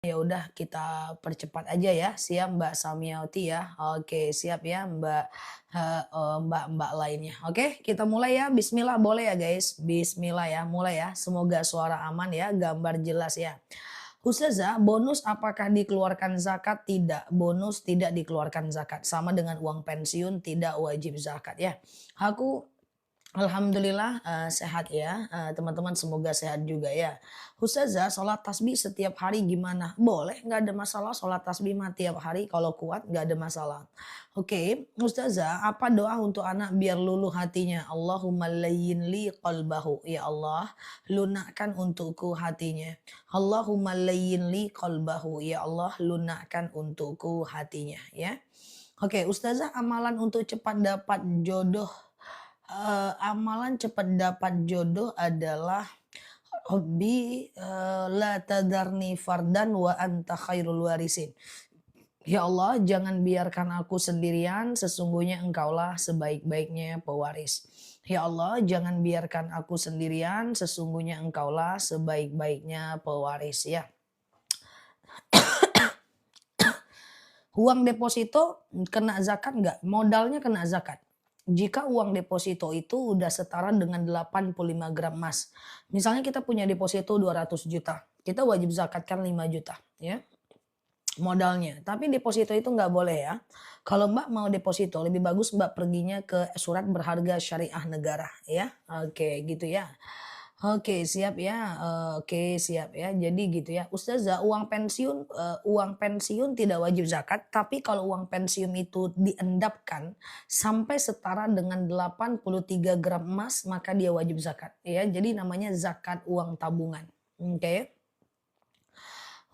Ya udah kita percepat aja ya. Siap Mbak Samiauti ya. Oke, siap ya Mbak-mbak lainnya. Oke, kita mulai ya. Bismillah boleh ya guys. Bismillah ya, mulai ya. Semoga suara aman ya, gambar jelas ya. Ustazah, bonus apakah dikeluarkan zakat? Tidak, bonus tidak dikeluarkan zakat. Sama dengan uang pensiun tidak wajib zakat ya. Aku Alhamdulillah, sehat ya, teman-teman semoga sehat juga ya. Ustazah, sholat tasbih setiap hari gimana? Boleh, nggak ada masalah sholat tasbih mah tiap hari kalau kuat nggak ada masalah. Oke, Ustazah, apa doa untuk anak biar luluh hatinya? Allahumma layyin li qalbahu. Ya Allah, lunakkan untukku hatinya. Allahumma layyin li qalbahu. Ya Allah, lunakkan untukku hatinya ya. Oke, Ustazah, amalan untuk cepat dapat jodoh amalan cepat dapat jodoh adalah Rabbi, la tadarni fardan wa anta khairul warisin. Ya Allah, jangan biarkan aku sendirian, sesungguhnya Engkaulah sebaik-baiknya pewaris. Ya Allah, jangan biarkan aku sendirian, sesungguhnya Engkaulah sebaik-baiknya pewaris ya. Uang deposito kena zakat nggak? Modalnya kena zakat. Jika uang deposito itu udah setara dengan 85 gram emas. Misalnya kita punya deposito 200 juta. Kita wajib zakatkan 5 juta ya modalnya. Tapi deposito itu nggak boleh ya. Kalau Mbak mau deposito lebih bagus Mbak perginya ke surat berharga syariah negara ya. Oke gitu ya. Oke siap ya, oke siap ya. Jadi gitu ya, Ustazah uang pensiun tidak wajib zakat, tapi kalau uang pensiun itu diendapkan sampai setara dengan 83 gram emas maka dia wajib zakat ya. Jadi namanya zakat uang tabungan. Oke.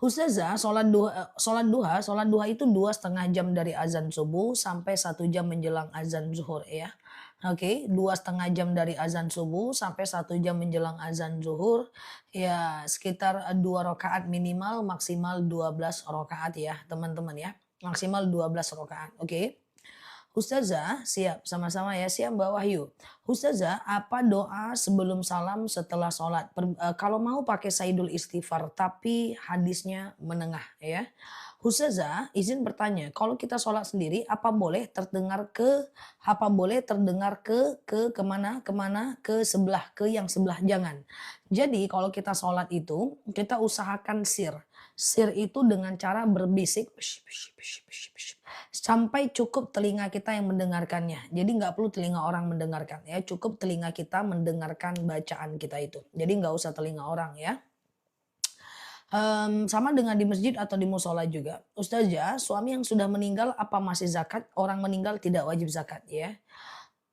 Ustazah, sholat duha itu 2,5 jam dari azan subuh sampai 1 jam menjelang azan zuhur ya. Oke, 2,5 jam dari azan subuh sampai 1 jam menjelang azan zuhur. Ya, sekitar 2 rakaat minimal, maksimal 12 rakaat ya teman-teman ya. Maksimal 12 rakaat, oke. Ustazah, siap sama-sama ya, siap Mbak Wahyu. Ustazah, apa doa sebelum salam setelah sholat? Kalau mau pakai Saidul Istighfar, tapi hadisnya menengah ya. Ustazah, izin bertanya, kalau kita sholat sendiri, apa boleh terdengar ke kemana, kemana, ke sebelah, ke yang sebelah, jangan. Jadi kalau kita sholat itu, kita usahakan sir. Sir itu dengan cara berbisik, sampai cukup telinga kita yang mendengarkannya. Jadi nggak perlu telinga orang mendengarkan ya, cukup telinga kita mendengarkan bacaan kita itu. Jadi nggak usah telinga orang ya. Sama dengan di masjid atau di musola juga. Ustazah, suami yang sudah meninggal apa masih zakat? Orang meninggal tidak wajib zakat ya.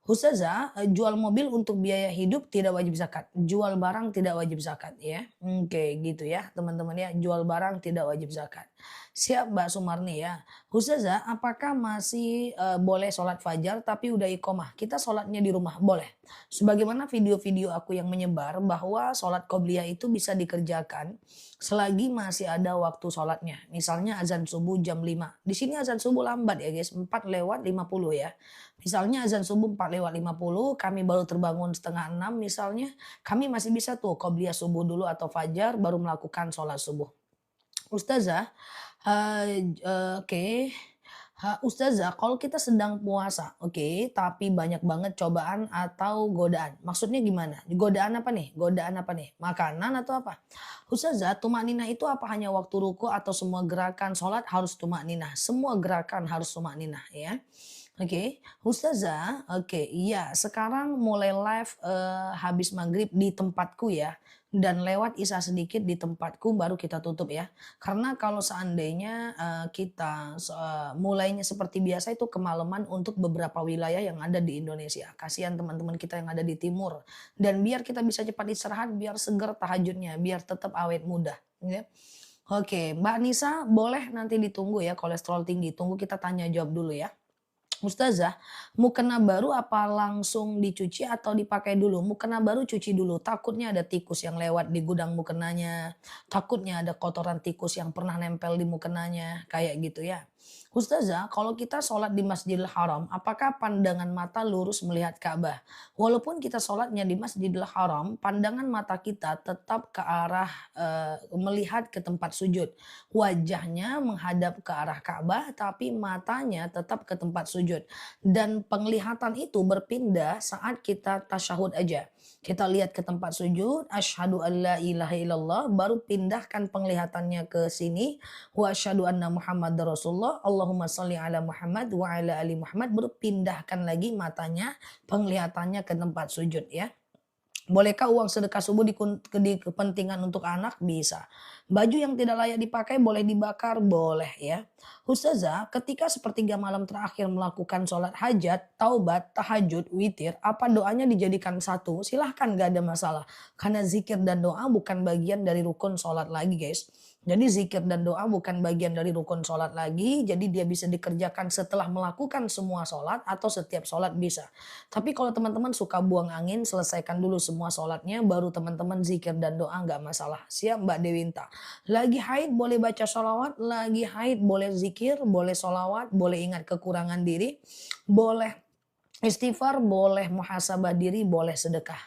Ustazah, jual mobil untuk biaya hidup tidak wajib zakat, jual barang tidak wajib zakat ya. Oke gitu ya teman-teman ya, jual barang tidak wajib zakat. Siap Mbak Sumarni ya. Ustazah, apakah masih, boleh sholat fajar tapi udah iqomah? Kita sholatnya di rumah? Boleh. Sebagaimana video-video aku yang menyebar bahwa sholat qobliyah itu bisa dikerjakan selagi masih ada waktu sholatnya. Misalnya azan subuh jam 5. Di sini azan subuh lambat ya guys, 4:50 ya. Misalnya azan subuh 4:50, kami baru terbangun setengah 6 misalnya, kami masih bisa tuh qobliyah subuh dulu atau fajar baru melakukan sholat subuh. Ustazah, oke. Ustazah, kalau kita sedang puasa, oke, tapi banyak banget cobaan atau godaan. Maksudnya gimana? Godaan apa nih? Godaan apa nih? Makanan atau apa? Ustazah, tumak itu apa hanya waktu ruku atau semua gerakan sholat harus tumak Semua gerakan harus tumak ya. Oke, Ustazah, oke, iya sekarang mulai live, habis maghrib di tempatku ya, dan lewat isya sedikit di tempatku baru kita tutup ya. Karena kalau seandainya, kita mulainya seperti biasa itu kemalaman untuk beberapa wilayah yang ada di Indonesia. Kasihan teman-teman kita yang ada di timur. Dan biar kita bisa cepat istirahat, biar seger tahajudnya, biar tetap awet muda, ya. Oke, Mbak Nisa boleh nanti ditunggu ya kolesterol tinggi, tunggu kita tanya jawab dulu ya. Ustazah, mukena baru apa langsung dicuci atau dipakai dulu? Mukena baru cuci dulu, takutnya ada tikus yang lewat di gudang mukenanya, takutnya ada kotoran tikus yang pernah nempel di mukenanya, kayak gitu ya. Ustazah, kalau kita sholat di Masjidil Haram, apakah pandangan mata lurus melihat Ka'bah? Walaupun kita sholatnya di Masjidil Haram, pandangan mata kita tetap ke arah melihat ke tempat sujud. Wajahnya menghadap ke arah Ka'bah, tapi matanya tetap ke tempat sujud. Dan penglihatan itu berpindah saat kita tasyahud aja. Kita lihat ke tempat sujud, asyhadu an la ilaha illallah, baru pindahkan penglihatannya ke sini, wa asyhadu anna Muhammadar Rasulullah, Allahumma sholli ala Muhammad wa ala ali Muhammad, baru pindahkan lagi matanya, penglihatannya ke tempat sujud ya. Bolehkah uang sedekah subuh di kepentingan untuk anak? Bisa. Baju yang tidak layak dipakai boleh dibakar? Boleh ya. Ustazah, ketika sepertiga malam terakhir melakukan sholat hajat, taubat, tahajud, witir, apa doanya dijadikan satu? Silahkan, gak ada masalah. Karena zikir dan doa bukan bagian dari rukun sholat lagi guys. Jadi zikir dan doa bukan bagian dari rukun sholat lagi, jadi dia bisa dikerjakan setelah melakukan semua sholat atau setiap sholat bisa. Tapi kalau teman-teman suka buang angin, selesaikan dulu semua sholatnya, baru teman-teman zikir dan doa nggak masalah. Siap Mbak Dewinta? Lagi haid boleh baca sholawat, lagi haid boleh zikir, boleh sholawat, boleh ingat kekurangan diri, boleh istighfar, boleh muhasabah diri, boleh sedekah.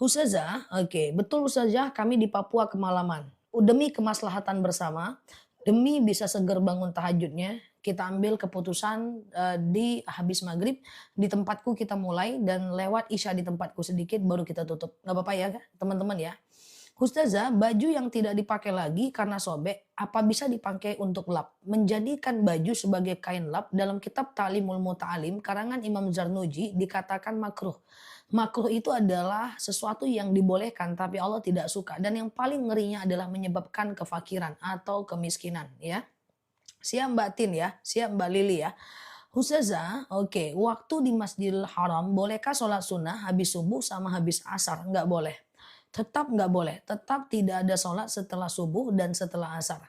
Ustazah, oke, betul Ustazah, kami di Papua kemalaman. Demi kemaslahatan bersama, demi bisa seger bangun tahajudnya, kita ambil keputusan di habis maghrib di tempatku kita mulai dan lewat isya di tempatku sedikit baru kita tutup. Nggak apa-apa ya teman-teman ya. Ustazah, baju yang tidak dipakai lagi karena sobek, apa bisa dipakai untuk lap? Menjadikan baju sebagai kain lap dalam kitab Ta'limul Muta'alim karangan Imam Zarnuji dikatakan makruh. Makruh itu adalah sesuatu yang dibolehkan tapi Allah tidak suka dan yang paling ngerinya adalah menyebabkan kefakiran atau kemiskinan ya. Siap Mbak Tin ya, siap Mbak Lili ya. Ustazah, oke, waktu di Masjidil Haram bolehkah sholat sunnah habis subuh sama habis asar? Nggak boleh. Tetap nggak boleh, tetap tidak ada sholat setelah subuh dan setelah asar.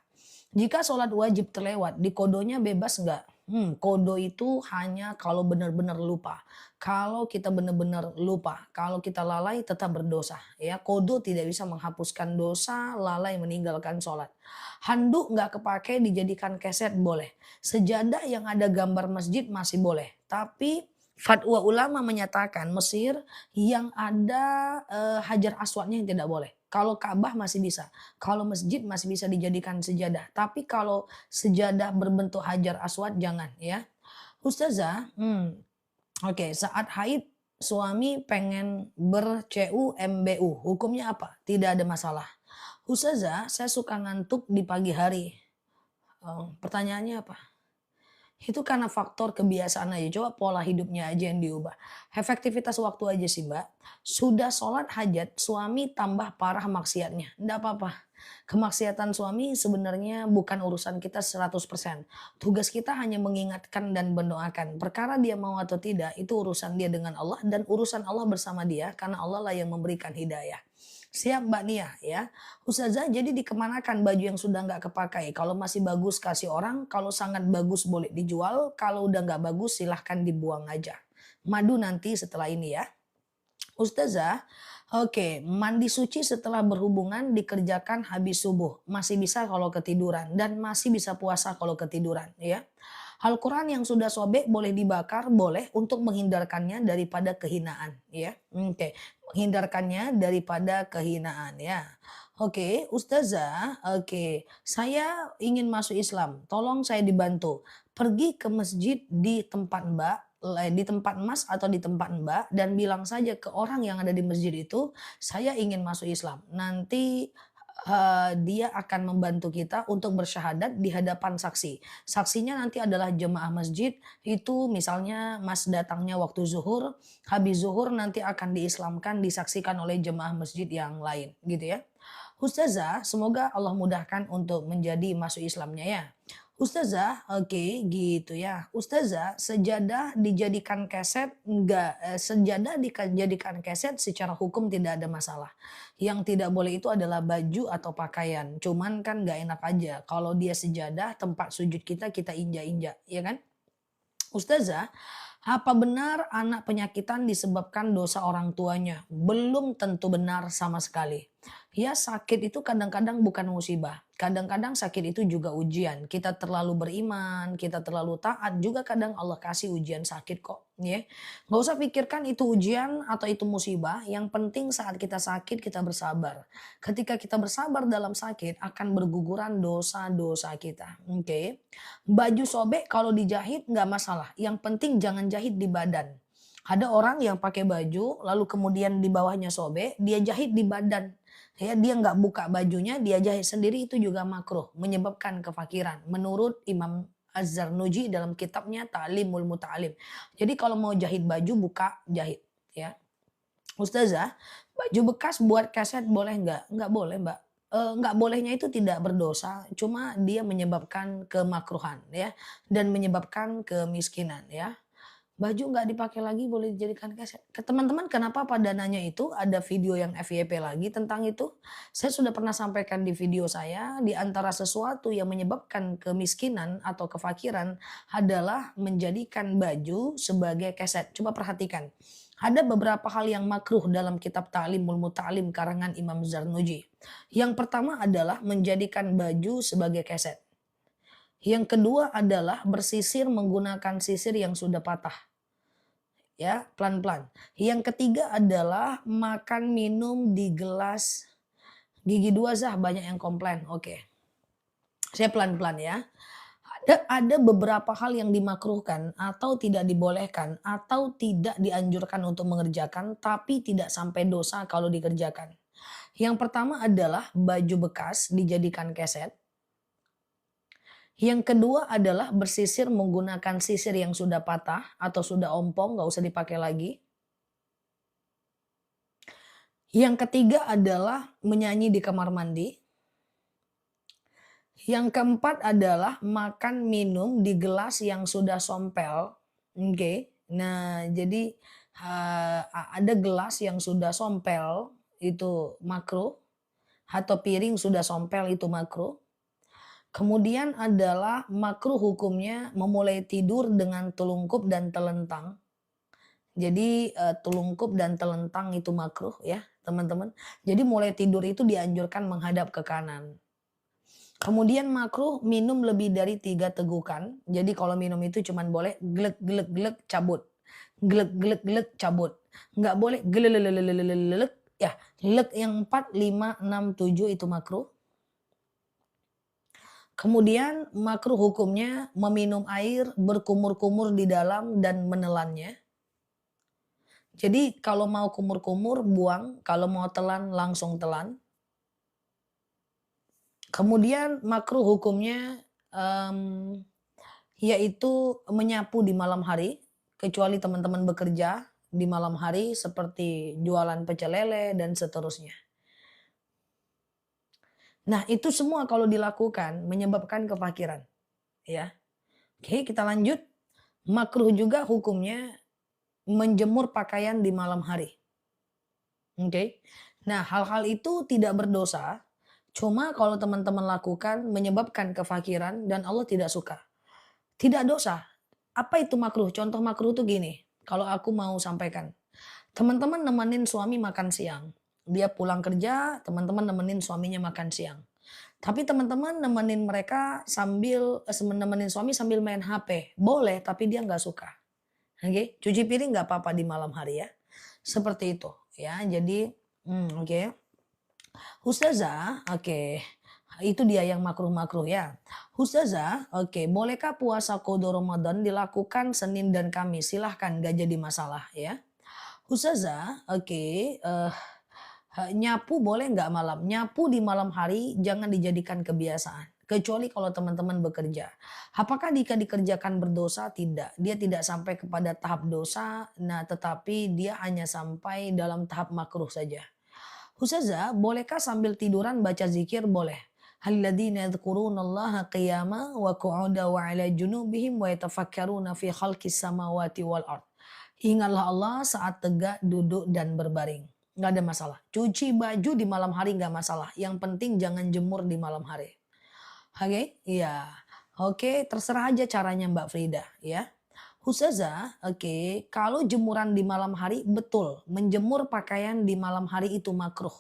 Jika sholat wajib terlewat, di kodonya bebas nggak? Kodo itu hanya kalau benar-benar lupa. Kalau kita benar-benar lupa, kalau kita lalai tetap berdosa. Ya, kodo tidak bisa menghapuskan dosa, lalai meninggalkan sholat. Handuk nggak kepake dijadikan keset boleh. Sejadah yang ada gambar masjid masih boleh. Tapi fatwa ulama menyatakan Mesir yang ada hajar aswadnya yang tidak boleh. Kalau Ka'bah masih bisa, kalau masjid masih bisa dijadikan sejadah. Tapi kalau sejadah berbentuk hajar aswad jangan ya. Ustazah, oke, saat haid suami pengen ber-CU-MBU, hukumnya apa? Tidak ada masalah. Ustazah, saya suka ngantuk di pagi hari. Pertanyaannya apa? Itu karena faktor kebiasaan aja, coba pola hidupnya aja yang diubah. Efektivitas waktu aja sih Mbak. Sudah sholat hajat, suami tambah parah maksiatnya. Nggak apa-apa. Kemaksiatan suami sebenarnya bukan urusan kita 100%. Tugas kita hanya mengingatkan dan mendoakan. Perkara dia mau atau tidak, itu urusan dia dengan Allah dan urusan Allah bersama dia karena Allah lah yang memberikan hidayah. Siap Mbak Nia ya. Ustazah, jadi dikemanakan baju yang sudah nggak kepakai? Kalau masih bagus kasih orang, kalau sangat bagus boleh dijual, kalau udah nggak bagus silahkan dibuang aja. Madu nanti setelah ini ya. Ustazah, oke, mandi suci setelah berhubungan dikerjakan habis subuh. Masih bisa kalau ketiduran dan masih bisa puasa kalau ketiduran ya. Al-Quran yang sudah sobek boleh dibakar, boleh untuk menghindarkannya daripada kehinaan ya. Oke, menghindarkannya daripada kehinaan ya. Oke, Ustazah, oke, saya ingin masuk Islam, tolong saya dibantu. Pergi ke masjid di tempat Mbak, di tempat Mas atau di tempat Mbak dan bilang saja ke orang yang ada di masjid itu, saya ingin masuk Islam. Nanti dia akan membantu kita untuk bersyahadat di hadapan saksi. Saksinya nanti adalah jemaah masjid, itu misalnya Mas datangnya waktu zuhur, habis zuhur nanti akan diislamkan, disaksikan oleh jemaah masjid yang lain gitu ya. Ustazah, semoga Allah mudahkan untuk menjadi masuk Islamnya ya. Ustazah, oke gitu ya. Ustazah, sejadah dijadikan keset enggak, sejadah dijadikan keset secara hukum tidak ada masalah. Yang tidak boleh itu adalah baju atau pakaian. Cuman kan nggak enak aja kalau dia sejadah tempat sujud kita injak-injak, ya kan? Ustazah, apa benar anak penyakitan disebabkan dosa orang tuanya? Belum tentu benar sama sekali. Ya, sakit itu kadang-kadang bukan musibah. Kadang-kadang sakit itu juga ujian. Kita terlalu beriman, kita terlalu taat, juga kadang Allah kasih ujian sakit kok. Ya, nggak usah pikirkan itu ujian atau itu musibah. Yang penting saat kita sakit kita bersabar. Ketika kita bersabar dalam sakit akan berguguran dosa-dosa kita. Oke. Baju sobek kalau dijahit nggak masalah, yang penting jangan jahit di badan. Ada orang yang pakai baju lalu kemudian di bawahnya sobek, dia jahit di badan. Ya, dia nggak buka bajunya, dia jahit sendiri itu juga makruh, menyebabkan kefakiran. Menurut Imam Az-Zarnuji dalam kitabnya Ta'limul Muta'alim. Jadi kalau mau jahit baju buka jahit, ya. Ustazah, baju bekas buat kaset boleh nggak? Nggak boleh, Mbak. Nggak bolehnya itu tidak berdosa, cuma dia menyebabkan kemakruhan ya, dan menyebabkan kemiskinan ya. Baju nggak dipakai lagi boleh dijadikan keset. Ke teman-teman kenapa pada nanya itu, ada video yang FYP lagi tentang itu. Saya sudah pernah sampaikan di video saya, di antara sesuatu yang menyebabkan kemiskinan atau kefakiran adalah menjadikan baju sebagai keset. Coba perhatikan. Ada beberapa hal yang makruh dalam kitab Ta'limul Muta'alim karangan Imam Zarnuji. Yang pertama adalah menjadikan baju sebagai keset. Yang kedua adalah bersisir menggunakan sisir yang sudah patah. Ya, pelan-pelan. Yang ketiga adalah makan minum di gelas gigi dua Zah, banyak yang komplain. Oke. Saya pelan-pelan ya. Ada beberapa hal yang dimakruhkan atau tidak dibolehkan atau tidak dianjurkan untuk mengerjakan tapi tidak sampai dosa kalau dikerjakan. Yang pertama adalah baju bekas dijadikan keset. Yang kedua adalah bersisir menggunakan sisir yang sudah patah atau sudah ompong, nggak usah dipakai lagi. Yang ketiga adalah menyanyi di kamar mandi. Yang keempat adalah makan minum di gelas yang sudah sompel. Oke. Nah, jadi ada gelas yang sudah sompel itu makruh atau piring sudah sompel itu makruh. Kemudian adalah makruh hukumnya memulai tidur dengan telungkup dan telentang. Jadi telungkup dan telentang itu makruh ya teman-teman. Jadi mulai tidur itu dianjurkan menghadap ke kanan. Kemudian makruh minum lebih dari 3 tegukan. Jadi kalau minum itu cuman boleh glek glek glek cabut. Glek glek glek cabut. Nggak boleh gelelelelelelelelek ya. Lek yang 4, 5, 6, 7 itu makruh. Kemudian makruh hukumnya meminum air berkumur-kumur di dalam dan menelannya. Jadi kalau mau kumur-kumur buang, kalau mau telan langsung telan. Kemudian makruh hukumnya yaitu menyapu di malam hari, kecuali teman-teman bekerja di malam hari seperti jualan pecel lele dan seterusnya. Nah, itu semua kalau dilakukan menyebabkan kefakiran, ya. Oke, kita lanjut. Makruh juga hukumnya menjemur pakaian di malam hari. Oke. Nah, hal-hal itu tidak berdosa, cuma kalau teman-teman lakukan menyebabkan kefakiran dan Allah tidak suka. Tidak dosa. Apa itu makruh? Contoh makruh tuh gini, kalau aku mau sampaikan. Teman-teman nemenin suami makan siang. Dia pulang kerja, teman-teman nemenin suaminya makan siang. Tapi teman-teman nemenin mereka sambil nemenin suami sambil main HP. Boleh, tapi dia nggak suka. Oke, cuci piring nggak apa-apa di malam hari ya. Seperti itu ya. Jadi, oke. Ustazah, oke. Itu dia yang makruh-makruh ya. Ustazah, oke. Bolehkah puasa qada Ramadan dilakukan Senin dan Kamis? Silahkan, gak jadi masalah ya. Ustazah, oke. Nyapu boleh nggak malam? Nyapu di malam hari jangan dijadikan kebiasaan. Kecuali kalau teman-teman bekerja. Apakah jika dikerjakan berdosa? Tidak. Dia tidak sampai kepada tahap dosa, nah tetapi dia hanya sampai dalam tahap makruh saja. Ustazah, bolehkah sambil tiduran baca zikir? Boleh. Alladzina yadhkurunallaha qiyama wa qu'uda wa 'ala junubihim wa yatafakkaruna fi khalqis samawati wal ard. Ingatlah Allah saat tegak, duduk dan berbaring. Nggak ada masalah. Cuci baju di malam hari nggak masalah. Yang penting jangan jemur di malam hari. Oke? Iya. Oke, terserah aja caranya Mbak Frida ya. Ustazah, oke, kalau jemuran di malam hari betul, menjemur pakaian di malam hari itu makruh.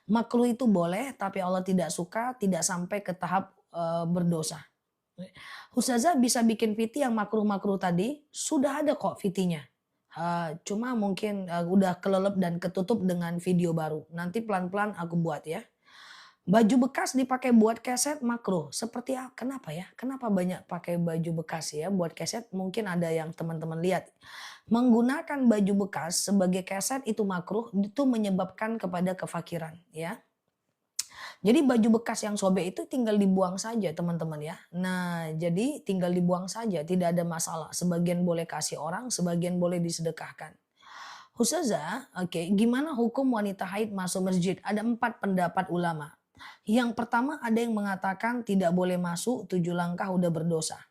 Makruh itu boleh, tapi Allah tidak suka, tidak sampai ke tahap berdosa. Ustazah bisa bikin VT yang makruh-makruh tadi, sudah ada kok VT-nya. Cuma mungkin udah kelelep dan ketutup dengan video baru. Nanti pelan-pelan aku buat ya. Baju bekas dipakai buat keset makruh. Seperti kenapa ya? Kenapa banyak pakai baju bekas ya buat keset? Mungkin ada yang teman-teman lihat. Menggunakan baju bekas sebagai keset itu makruh, itu menyebabkan kepada kefakiran ya. Jadi baju bekas yang sobek itu tinggal dibuang saja teman-teman ya. Nah, jadi tinggal dibuang saja, tidak ada masalah. Sebagian boleh kasih orang, sebagian boleh disedekahkan. Ustazah, oke, gimana hukum wanita haid masuk masjid? Ada 4 pendapat ulama. Yang pertama ada yang mengatakan tidak boleh masuk 7 langkah udah berdosa.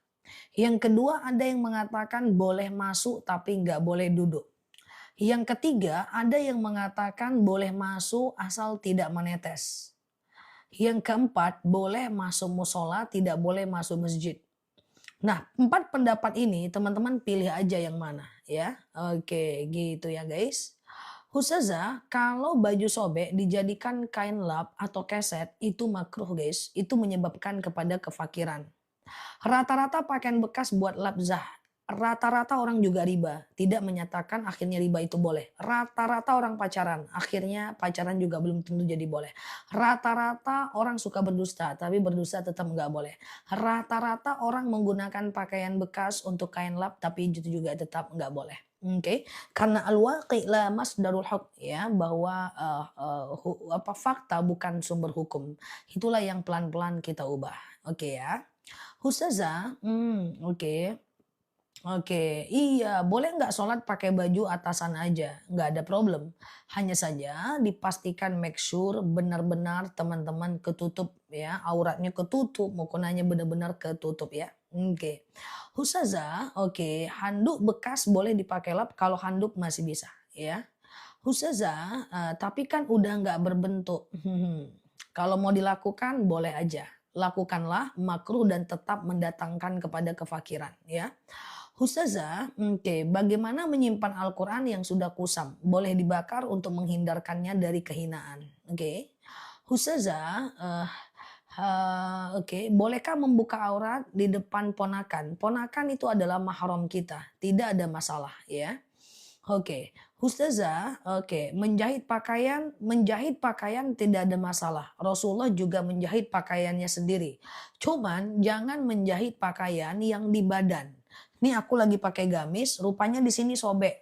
Yang kedua ada yang mengatakan boleh masuk tapi nggak boleh duduk. Yang ketiga ada yang mengatakan boleh masuk asal tidak menetes. Yang keempat, boleh masuk musola, tidak boleh masuk masjid. Nah, 4 pendapat ini teman-teman pilih aja yang mana ya. Oke, gitu ya guys. Ustazah, kalau baju sobek dijadikan kain lap atau keset itu makruh guys. Itu menyebabkan kepada kefakiran. Rata-rata pakaian bekas buat labzah. Rata-rata orang juga riba. Tidak menyatakan akhirnya riba itu boleh. Rata-rata orang pacaran. Akhirnya pacaran juga belum tentu jadi boleh. Rata-rata orang suka berdusta. Tapi berdusta tetap nggak boleh. Rata-rata orang menggunakan pakaian bekas untuk kain lap. Tapi itu juga tetap nggak boleh. Oke, karena al-waqi la masdarul hukm ya, bahwa fakta bukan sumber hukum. Itulah yang pelan-pelan kita ubah. Oke ya. Ustazah, oke. Oke, iya, boleh nggak sholat pakai baju atasan aja? Nggak ada problem. Hanya saja dipastikan make sure benar-benar teman-teman ketutup ya, auratnya ketutup, mukunanya benar-benar ketutup ya. Oke. Ustazah, oke, handuk bekas boleh dipakai lap kalau handuk masih bisa ya. Ustazah, tapi kan udah nggak berbentuk. Kalau mau dilakukan boleh aja. Lakukanlah makruh dan tetap mendatangkan kepada kefakiran ya. Ustazah, oke, bagaimana menyimpan Al-Quran yang sudah kusam? Boleh dibakar untuk menghindarkannya dari kehinaan. Oke. Ustazah, oke, bolehkah membuka aurat di depan ponakan? Ponakan itu adalah mahram kita, tidak ada masalah ya. Oke, Ustazah, oke, menjahit pakaian tidak ada masalah. Rasulullah juga menjahit pakaiannya sendiri. Cuman jangan menjahit pakaian yang di badan. Ini aku lagi pakai gamis, rupanya di sini sobek.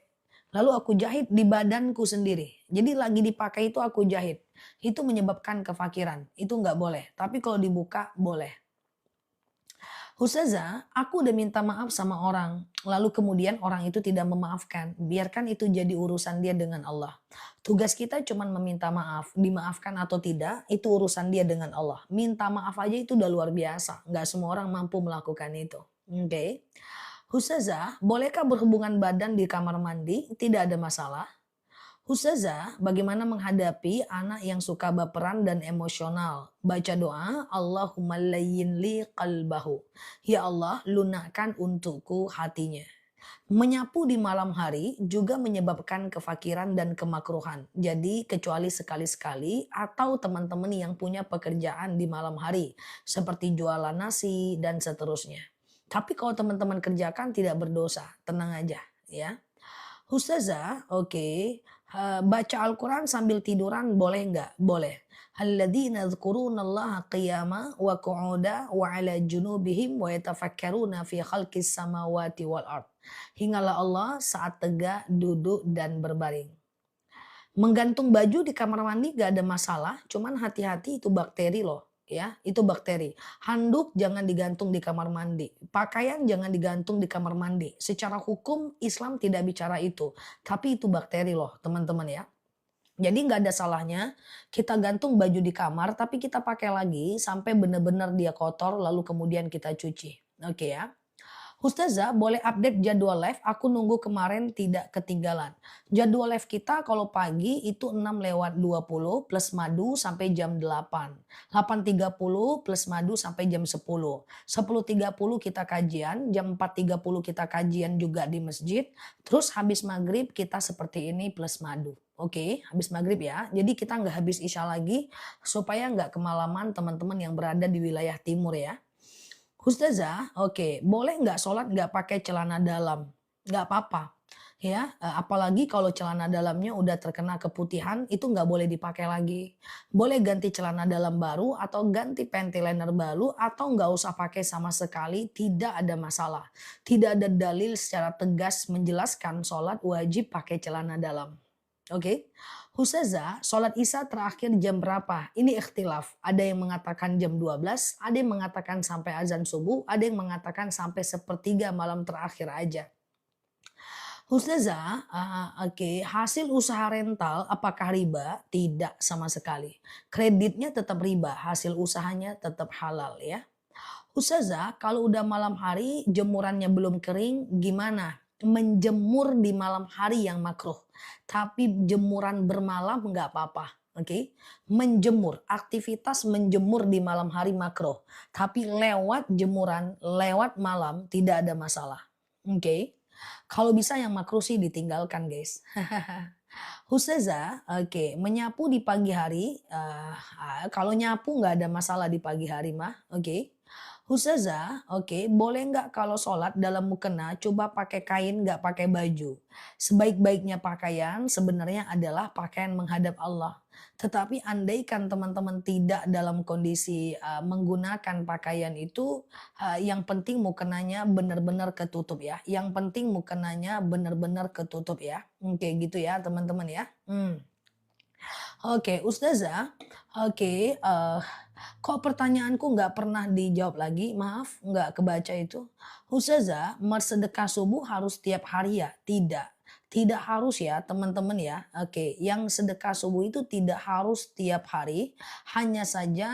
Lalu aku jahit di badanku sendiri. Jadi lagi dipakai itu aku jahit. Itu menyebabkan kefakiran. Itu nggak boleh. Tapi kalau dibuka boleh. Ustazah, aku udah minta maaf sama orang, lalu kemudian orang itu tidak memaafkan. Biarkan itu jadi urusan dia dengan Allah. Tugas kita cuma meminta maaf, dimaafkan atau tidak, itu urusan dia dengan Allah. Minta maaf aja itu udah luar biasa, nggak semua orang mampu melakukan itu. Oke. Ustazah, bolehkah berhubungan badan di kamar mandi? Tidak ada masalah. Ustazah, bagaimana menghadapi anak yang suka baperan dan emosional? Baca doa, Allahumma layyin li qalbahu. Ya Allah, lunakkan untukku hatinya. Menyapu di malam hari juga menyebabkan kefakiran dan kemakruhan. Jadi kecuali sekali-sekali atau teman-teman yang punya pekerjaan di malam hari. Seperti jualan nasi dan seterusnya. Tapi kalau teman-teman kerjakan tidak berdosa, tenang aja ya. Ustazah, oke. Baca Al-Quran sambil tiduran boleh nggak? Boleh. Alladzina yadhkurunallaha qiyama wa qu'uda wa ala junubihim wa yatafakkaruna fi khalqis samawati wal ard. Hingalah Allah saat tegak, duduk dan berbaring. Menggantung baju di kamar mandi gak ada masalah, cuman hati-hati itu bakteri loh. Ya, itu bakteri. Handuk jangan digantung di kamar mandi. Pakaian jangan digantung di kamar mandi. Secara hukum Islam tidak bicara itu. Tapi itu bakteri loh teman-teman ya. Jadi nggak ada salahnya kita gantung baju di kamar tapi kita pakai lagi sampai benar-benar dia kotor lalu kemudian kita cuci. Oke ya. Ustazah, boleh update jadwal live? Aku nunggu kemarin tidak ketinggalan. Jadwal live kita kalau pagi itu 6:20 plus madu sampai jam 8. 8:30 plus madu sampai jam 10. 10:30 kita kajian, jam 4:30 kita kajian juga di masjid. Terus habis maghrib kita seperti ini plus madu. Oke, habis maghrib ya. Jadi kita nggak habis isya lagi supaya nggak kemalaman teman-teman yang berada di wilayah timur ya. Ustazah, oke, boleh nggak sholat nggak pakai celana dalam? Nggak apa-apa, ya. Apalagi kalau celana dalamnya udah terkena keputihan, itu nggak boleh dipakai lagi. Boleh ganti celana dalam baru atau ganti panty liner baru atau nggak usah pakai sama sekali, tidak ada masalah. Tidak ada dalil secara tegas menjelaskan sholat wajib pakai celana dalam. Oke. Ustazah, sholat isya terakhir jam berapa? Ini ikhtilaf. Ada yang mengatakan jam 12, ada yang mengatakan sampai azan subuh, ada yang mengatakan sampai sepertiga malam terakhir aja. Ustazah, oke, hasil usaha rental apakah riba? Tidak sama sekali. Kreditnya tetap riba, hasil usahanya tetap halal ya. Ustazah, kalau udah malam hari jemurannya belum kering, gimana? Menjemur di malam hari yang makruh. Tapi jemuran bermalam nggak apa-apa. Oke, menjemur, aktivitas menjemur di malam hari makruh. Tapi lewat jemuran, lewat malam tidak ada masalah. Oke, kalau bisa yang makruh sih ditinggalkan guys. Ustazah, oke, menyapu di pagi hari, kalau nyapu nggak ada masalah di pagi hari mah, oke. Ustazah, oke, boleh nggak kalau sholat dalam mukena coba pakai kain nggak pakai baju? Sebaik-baiknya pakaian sebenarnya adalah pakaian menghadap Allah. Tetapi andaikan teman-teman tidak dalam kondisi menggunakan pakaian itu, yang penting mukenanya benar-benar ketutup ya. Yang penting mukenanya benar-benar ketutup ya. Oke gitu ya teman-teman ya. Oke, Ustazah, oke, kok pertanyaanku nggak pernah dijawab lagi? Maaf, nggak kebaca itu. Ustazah, sedekah subuh harus tiap hari ya? Tidak. Tidak harus ya teman-teman ya. Oke, yang sedekah subuh itu tidak harus tiap hari, hanya saja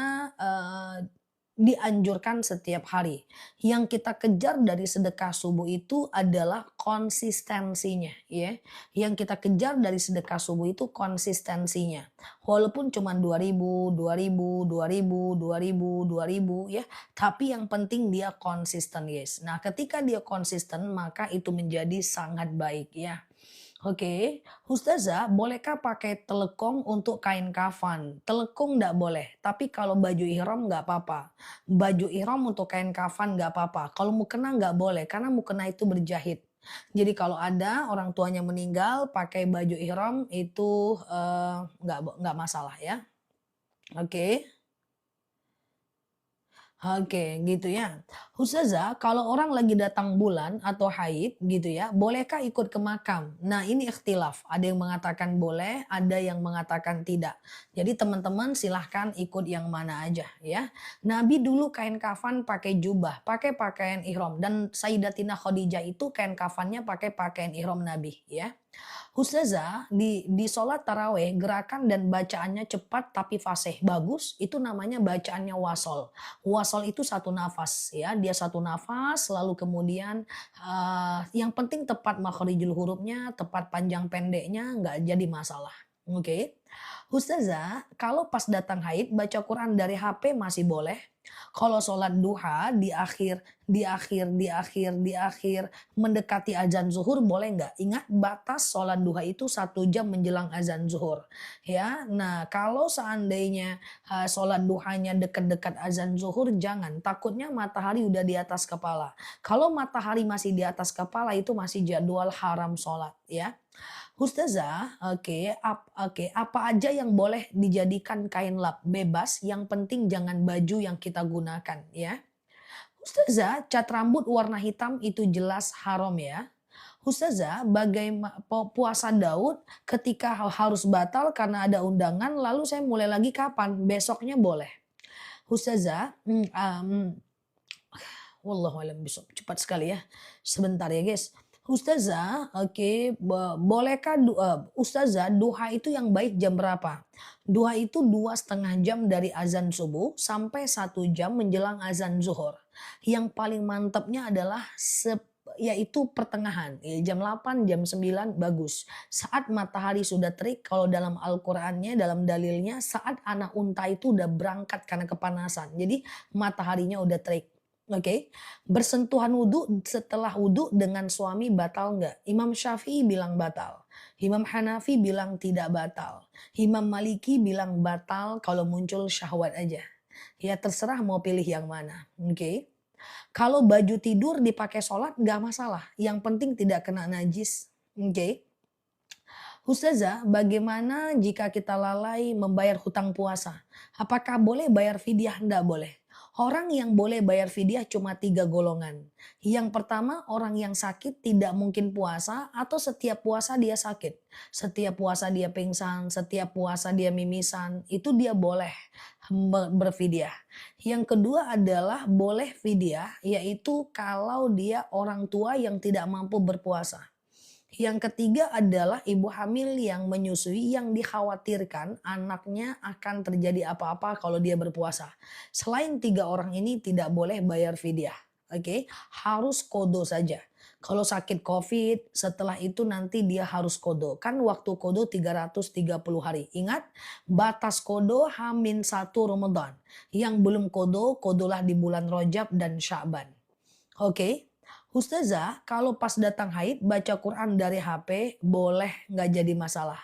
dianjurkan setiap hari. Yang kita kejar dari sedekah subuh itu adalah konsistensinya ya. Yang kita kejar dari sedekah subuh itu konsistensinya. Walaupun cuma 2.000, 2.000, 2.000, 2.000, 2.000 ya, tapi yang penting dia konsisten guys. Nah, ketika dia konsisten maka itu menjadi sangat baik ya. Oke, Ustazah, bolehkah pakai telekung untuk kain kafan? Telekung nggak boleh, tapi kalau baju ihram nggak apa-apa. Baju ihram untuk kain kafan nggak apa-apa. Kalau mukena nggak boleh, karena mukena itu berjahit. Jadi kalau ada orang tuanya meninggal pakai baju ihram itu nggak masalah ya. Oke. Oke, gitu ya. Ustazah, kalau orang lagi datang bulan atau haid gitu ya, bolehkah ikut ke makam? Nah, ini ikhtilaf. Ada yang mengatakan boleh, ada yang mengatakan tidak. Jadi teman-teman silahkan ikut yang mana aja ya. Nabi dulu kain kafan pakai jubah, pakai pakaian ihram. Dan Sayyidatina Khadijah itu kain kafannya pakai pakaian ihram Nabi ya. Ustazah, di sholat taraweh gerakan dan bacaannya cepat tapi fasih bagus, itu namanya bacaannya wasol. Wasol itu satu nafas ya, dia satu nafas lalu kemudian yang penting tepat makharijul hurufnya, tepat panjang pendeknya nggak jadi masalah. Oke. Ustazah, kalau pas datang haid baca Quran dari HP masih boleh? Kalau sholat duha di akhir mendekati azan zuhur boleh nggak? Ingat batas sholat duha itu 1 jam menjelang azan zuhur. Ya, nah kalau seandainya sholat duhanya dekat-dekat azan zuhur jangan. Takutnya matahari udah di atas kepala. Kalau matahari masih di atas kepala itu masih jadwal haram sholat ya. Ustazah, oke, apa aja yang boleh dijadikan kain lap? Bebas, yang penting jangan baju yang kita gunakan ya. Ustazah, cat rambut warna hitam itu jelas haram ya. Ustazah, bagaimana puasa Daud ketika harus batal karena ada undangan, lalu saya mulai lagi kapan? Besoknya boleh. Ustazah, wallahu alam bisawab. Cepat sekali ya. Sebentar ya guys. Ustazah, oke, bolehkah Ustazah duha itu yang baik jam berapa? Duha itu 2,5 jam dari azan subuh sampai 1 jam menjelang azan zuhur. Yang paling mantapnya adalah yaitu pertengahan, ya jam 8, jam 9 bagus. Saat matahari sudah terik, kalau dalam Al-Qur'annya, dalam dalilnya saat anak unta itu udah berangkat karena kepanasan. Jadi mataharinya udah terik. Oke. Bersentuhan wudhu setelah wudhu dengan suami batal nggak? Imam Syafi'i bilang batal. Imam Hanafi bilang tidak batal. Imam Maliki bilang batal kalau muncul syahwat aja. Ya terserah mau pilih yang mana. Oke. Kalau baju tidur dipakai sholat nggak masalah, yang penting tidak kena najis. Oke. Ustazah, bagaimana jika kita lalai membayar hutang puasa? Apakah boleh bayar fidyah? Nggak boleh. Orang yang boleh bayar fidyah cuma 3 golongan. Yang pertama, orang yang sakit tidak mungkin puasa atau setiap puasa dia sakit. Setiap puasa dia pingsan, setiap puasa dia mimisan, itu dia boleh berfidyah. Yang kedua adalah boleh fidyah, yaitu kalau dia orang tua yang tidak mampu berpuasa. Yang ketiga adalah ibu hamil yang menyusui yang dikhawatirkan anaknya akan terjadi apa-apa kalau dia berpuasa. Selain 3 orang ini tidak boleh bayar fidyah. Oke, harus kodo saja. Kalau sakit COVID, setelah itu nanti dia harus kodo. Kan waktu kodo 330 hari. Ingat, batas kodo H-1 Ramadan. Yang belum kodo, kodolah di bulan Rajab dan Sya'ban. Oke. Ustazah, kalau pas datang haid baca Quran dari HP boleh nggak jadi masalah?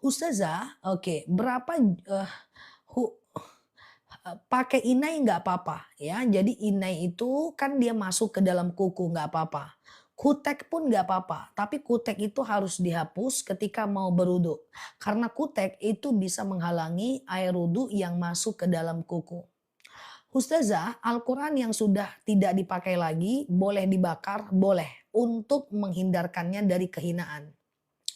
Ustazah, oke, berapa hu- pakai inai nggak apa-apa ya. Jadi inai itu kan dia masuk ke dalam kuku nggak apa-apa. Kutek pun nggak apa-apa, tapi kutek itu harus dihapus ketika mau berwudu. Karena kutek itu bisa menghalangi air wudu yang masuk ke dalam kuku. Ustazah, Al-Quran yang sudah tidak dipakai lagi boleh dibakar? Boleh, untuk menghindarkannya dari kehinaan.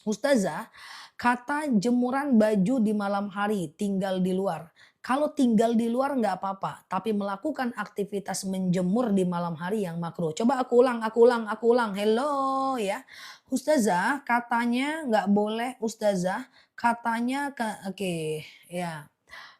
Ustazah, kata jemuran baju di malam hari tinggal di luar. Kalau tinggal di luar nggak apa-apa, tapi melakukan aktivitas menjemur di malam hari yang makruh. Coba aku ulang, aku ulang, aku ulang. Hello ya. Ustazah, katanya nggak boleh. Ustazah, katanya oke ya.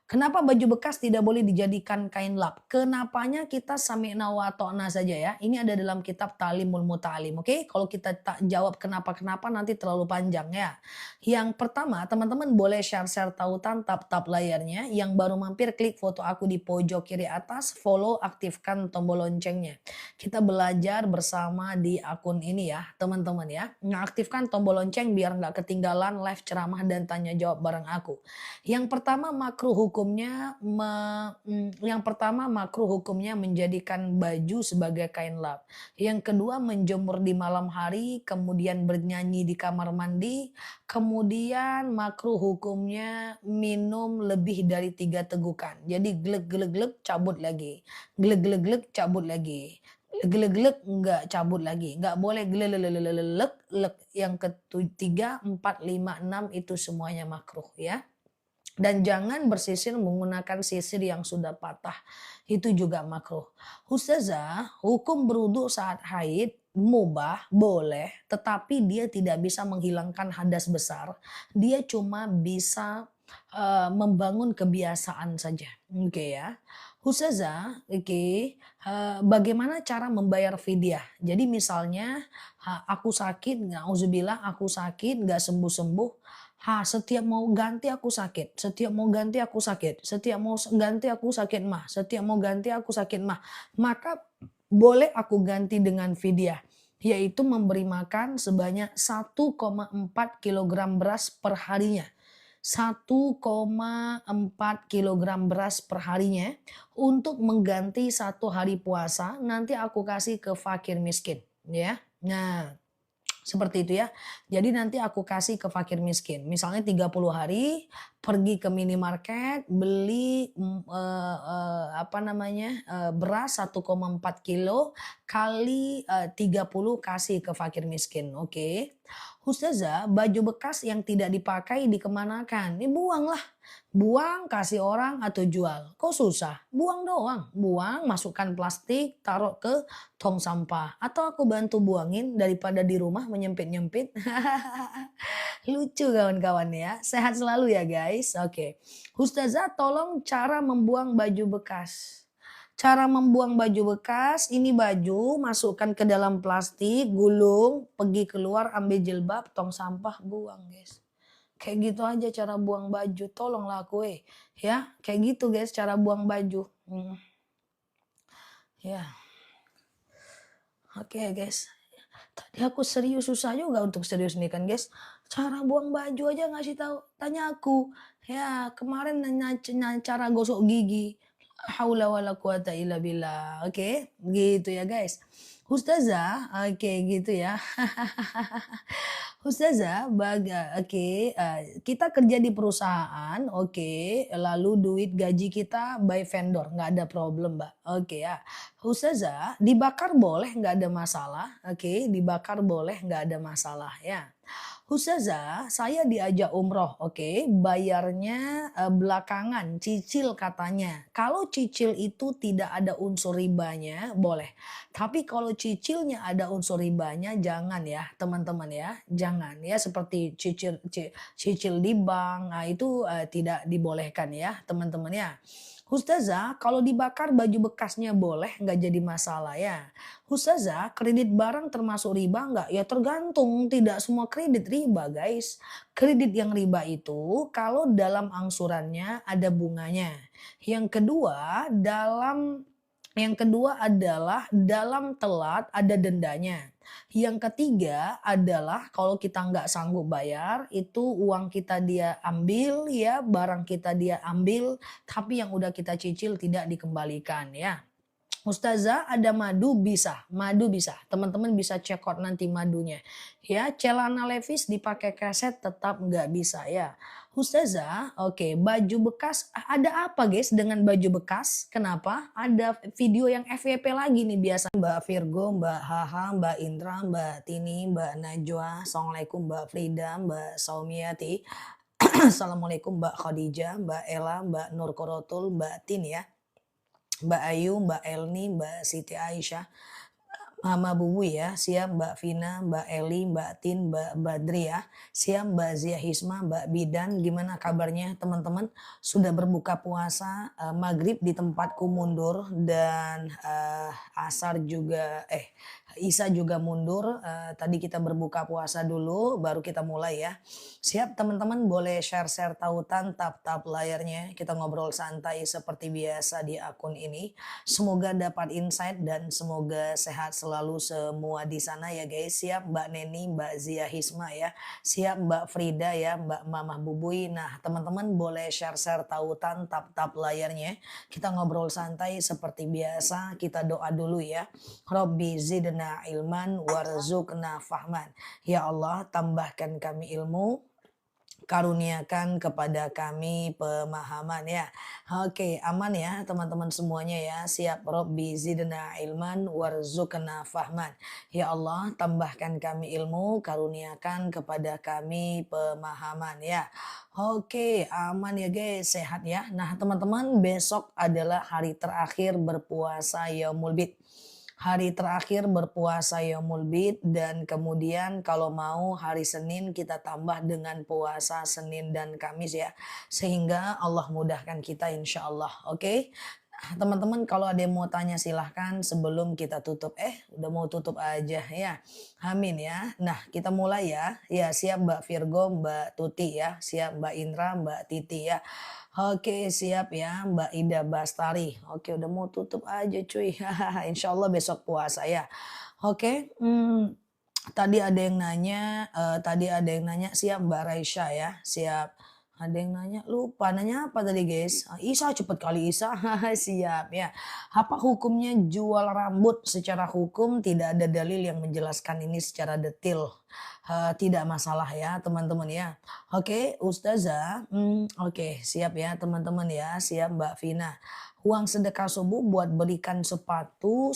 Kenapa baju bekas tidak boleh dijadikan kain lap? Kenapanya kita sami'na wa ta'na saja ya. Ini ada dalam kitab Ta'limul Muta'alim. Oke, kalau kita tak jawab kenapa-kenapa nanti terlalu panjang ya. Yang pertama, teman-teman boleh share-share tautan tap-tap layarnya. Yang baru mampir klik foto aku di pojok kiri atas, follow, aktifkan tombol loncengnya. Kita belajar bersama di akun ini ya, teman-teman ya. Aktifkan tombol lonceng biar nggak ketinggalan live ceramah dan tanya jawab bareng aku. Yang pertama makruh hukumnya menjadikan baju sebagai kain lap. Yang kedua menjemur di malam hari, kemudian bernyanyi di kamar mandi, kemudian makruh hukumnya minum lebih dari 3 tegukan. Jadi glek glek glek cabut lagi. Glek glek glek cabut lagi. Glek glek enggak cabut lagi. Enggak boleh glelelelelelek lek. Yang ketiga, 4, 5, 6 itu semuanya makruh ya. Dan jangan bersisir menggunakan sisir yang sudah patah. Itu juga makruh. Ustazah, hukum berwudu saat haid mubah, boleh. Tetapi dia tidak bisa menghilangkan hadas besar. Dia cuma bisa membangun kebiasaan saja. Oke ya. Ustazah, oke, bagaimana cara membayar fidyah? Jadi misalnya aku sakit, nauzubillah aku sakit, nggak sembuh-sembuh, setiap mau ganti aku sakit, setiap mau ganti aku sakit, setiap mau ganti aku sakit mah, setiap mau ganti aku sakit mah. Maka boleh aku ganti dengan fidyah, yaitu memberi makan sebanyak 1,4 kilogram beras per harinya. 1,4 kilogram beras per harinya untuk mengganti 1 hari puasa, nanti aku kasih ke fakir miskin ya. Nah, seperti itu ya. Jadi nanti aku kasih ke fakir miskin. Misalnya 30 hari pergi ke minimarket beli beras 1,4 kilo kali 30 kasih ke fakir miskin. Oke. Ustazah, baju bekas yang tidak dipakai dikemanakan? Ini buang lah. Buang, kasih orang atau jual. Kok susah? Buang doang. Buang, masukkan plastik, taruh ke tong sampah. Atau aku bantu buangin daripada di rumah menyempit-nyempit. Lucu kawan-kawan ya. Sehat selalu ya guys. Oke. Ustazah tolong cara membuang baju bekas. Cara membuang baju bekas, ini baju masukkan ke dalam plastik, gulung, pergi keluar ambil jilbab, tong sampah, buang guys. Kayak gitu aja cara buang baju, tolonglah aku ya. Kayak gitu guys cara buang baju. Ya, oke guys. Tadi aku serius, susah juga untuk serius nih kan guys. Cara buang baju aja ngasih tahu, tanya aku. Ya, kemarin nanya cara gosok gigi. La haula wala quwata illa billah. Oke, gitu ya guys. Ustazah, oke gitu ya. Ustazah, oke, kita kerja di perusahaan, oke, lalu duit gaji kita by vendor, nggak ada problem, Mbak. Oke ya. Ustazah, dibakar boleh nggak ada masalah, oke, dibakar boleh nggak ada masalah ya. Ustazah, saya diajak umroh, oke, bayarnya belakangan, cicil katanya. Kalau cicil itu tidak ada unsur ribanya, boleh. Tapi kalau cicilnya ada unsur ribanya, jangan ya, teman-teman ya, jangan ya. Seperti cicil di bank, nah itu tidak dibolehkan ya, teman-teman ya. Ustazah, kalau dibakar baju bekasnya boleh, nggak jadi masalah ya. Ustazah, kredit barang termasuk riba nggak? Ya tergantung, tidak semua kredit riba guys. Kredit yang riba itu kalau dalam angsurannya ada bunganya. Yang kedua adalah dalam telat ada dendanya. Yang ketiga adalah kalau kita nggak sanggup bayar, itu uang kita dia ambil ya, barang kita dia ambil, tapi yang udah kita cicil tidak dikembalikan ya. Ustazah ada madu bisa. Teman-teman bisa check out nanti madunya. Ya, celana levis dipakai keset tetap nggak bisa ya. Ustazah, oke, baju bekas ada apa guys dengan baju bekas? Kenapa? Ada video yang FYP lagi nih biasa. Mbak Virgo, Mbak Haha, Mbak Indra, Mbak Tini, Mbak Najwa, Assalamualaikum Mbak Frida, Mbak Saumiati, Assalamualaikum Mbak Khadijah, Mbak Ella, Mbak Nur Korotul, Mbak Tin ya. Mbak Ayu, Mbak Elni, Mbak Siti Aisyah, Mama Bubu ya, siap Mbak Vina, Mbak Eli, Mbak Tin, Mbak Badri ya, siap Mbak Zia Hisma, Mbak Bidan, gimana kabarnya teman-teman? Sudah berbuka puasa, maghrib di tempatku mundur dan asar juga, Isa juga mundur, tadi kita berbuka puasa dulu, baru kita mulai ya. Siap teman-teman, boleh share-share tautan, tap-tap layarnya, kita ngobrol santai seperti biasa di akun ini. Semoga dapat insight dan semoga sehat selalu semua di sana ya guys. Siap Mbak Neni, Mbak Zia Hisma ya. Siap Mbak Frida ya, Mbak Mamah Bubui. Nah teman-teman boleh share-share tautan, tap-tap layarnya. Kita ngobrol santai seperti biasa, kita doa dulu ya. Robbi zidna ilman warzuqna fahman. Ya Allah tambahkan kami ilmu, karuniakan kepada kami pemahaman ya. Oke, aman ya teman-teman semuanya ya. Siap Robbi zidna ilman warzuqna fahman. Ya Allah, tambahkan kami ilmu, karuniakan kepada kami pemahaman ya. Oke, aman ya guys, sehat ya. Nah, teman-teman, besok adalah hari terakhir berpuasa Yaumul Bid. Hari terakhir berpuasa Yaumul Bid dan kemudian kalau mau hari Senin kita tambah dengan puasa Senin dan Kamis ya. Sehingga Allah mudahkan kita insya Allah. Oke. Teman-teman kalau ada yang mau tanya silahkan sebelum kita tutup. Udah mau tutup aja ya. Amin ya. Nah kita mulai ya. Ya siap Mbak Virgo, Mbak Tuti ya. Siap Mbak Indra, Mbak Titi ya. Oke siap ya Mbak Ida Bastari. Oke udah mau tutup aja cuy. Insya Allah besok puasa ya. Oke. Tadi ada yang nanya siap Mbak Raisya ya. Siap. Ada yang nanya, lupa nanya apa tadi guys? Isa cepet kali Isa. Siap ya. Apa hukumnya jual rambut? Secara hukum tidak ada dalil yang menjelaskan ini secara detail. Tidak masalah ya teman-teman ya. Oke Ustazah, oke siap ya teman-teman ya. Siap Mbak Vina. Uang sedekah subuh buat belikan sepatu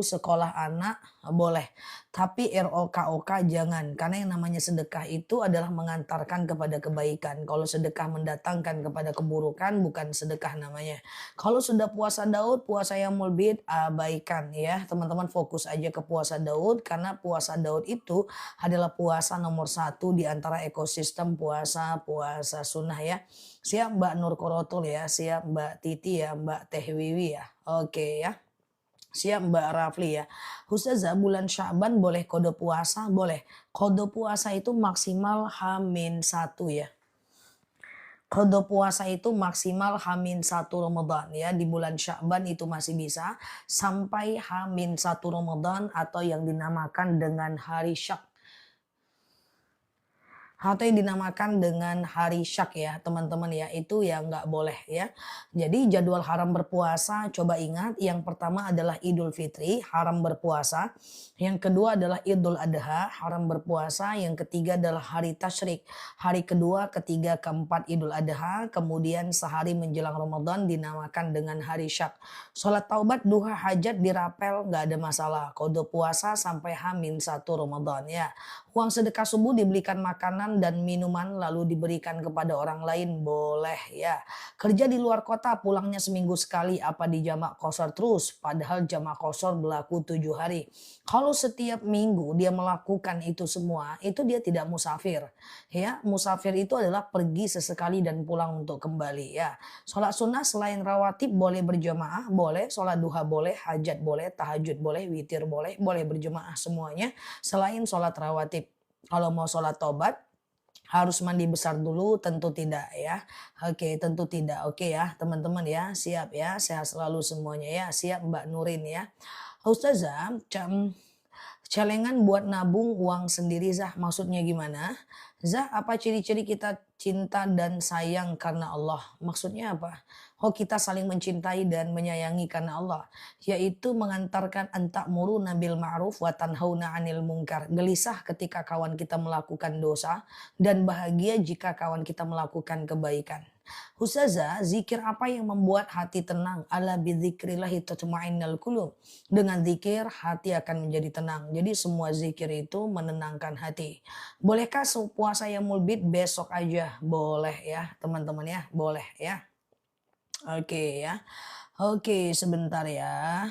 sekolah anak boleh. Tapi ROKOK jangan. Karena yang namanya sedekah itu adalah mengantarkan kepada kebaikan. Kalau sedekah mendatangkan kepada keburukan bukan sedekah namanya. Kalau sudah puasa Daud, puasa Yaumul Bid, abaikan ya. Teman-teman fokus aja ke puasa Daud. Karena puasa Daud itu adalah puasa nomor 1 di antara ekosistem puasa sunnah ya. Siap Mbak Nur Korotul ya, siap Mbak Titi ya, Mbak Mbak Teh Wiwi ya. Oke ya. Siap Mbak Rafli ya. Ustazah, bulan Sya'ban boleh kode puasa? Boleh. Kode puasa itu maksimal H-1 ya. Kode puasa itu maksimal H-1 Ramadan ya. Di bulan Sya'ban itu masih bisa sampai H-1 Ramadan atau yang dinamakan dengan hari Syak, atau yang dinamakan dengan hari Syak ya teman-teman ya, itu ya nggak boleh ya. Jadi jadwal haram berpuasa coba ingat, yang pertama adalah Idul Fitri haram berpuasa, yang kedua adalah Idul Adha haram berpuasa, yang ketiga adalah hari Tasyrik, hari kedua, ketiga, keempat Idul Adha, kemudian sehari menjelang Ramadan dinamakan dengan hari Syak. Sholat taubat, duha, hajat dirapel nggak ada masalah, kode puasa sampai H-1 Ramadan ya. Uang sedekah subuh dibelikan makanan dan minuman lalu diberikan kepada orang lain boleh ya. Kerja di luar kota pulangnya seminggu sekali apa di jamak qashar terus, padahal jamak qashar berlaku 7 hari. Kalau setiap minggu dia melakukan itu semua, itu dia tidak musafir. Ya, musafir itu adalah pergi sesekali dan pulang untuk kembali ya. Sholat sunnah selain rawatib boleh berjamaah, boleh. Sholat duha boleh, hajat boleh, tahajud boleh, witir boleh, boleh berjamaah semuanya selain sholat rawatib. Kalau mau sholat tobat harus mandi besar dulu, tentu tidak ya. Oke, tentu tidak. Oke ya teman-teman ya, siap ya, sehat selalu semuanya ya, siap Mbak Nurin ya. Ustazah, celengan buat nabung uang sendiri Zah, maksudnya gimana? Zah, apa ciri-ciri kita cinta dan sayang karena Allah? Maksudnya apa? Oh, kita saling mencintai dan menyayangi karena Allah, yaitu mengantarkan antakmuru nabil ma'ruf wa tanhauna 'anil munkar. Gelisah ketika kawan kita melakukan dosa dan bahagia jika kawan kita melakukan kebaikan. Ustazah, zikir apa yang membuat hati tenang? Ala bidzikrillahi tatma'innul qulub. Dengan zikir hati akan menjadi tenang. Jadi semua zikir itu menenangkan hati. Bolehkah puasa yang mulbit besok aja? Boleh ya teman-teman ya, boleh ya. Oke ya. Oke, sebentar ya.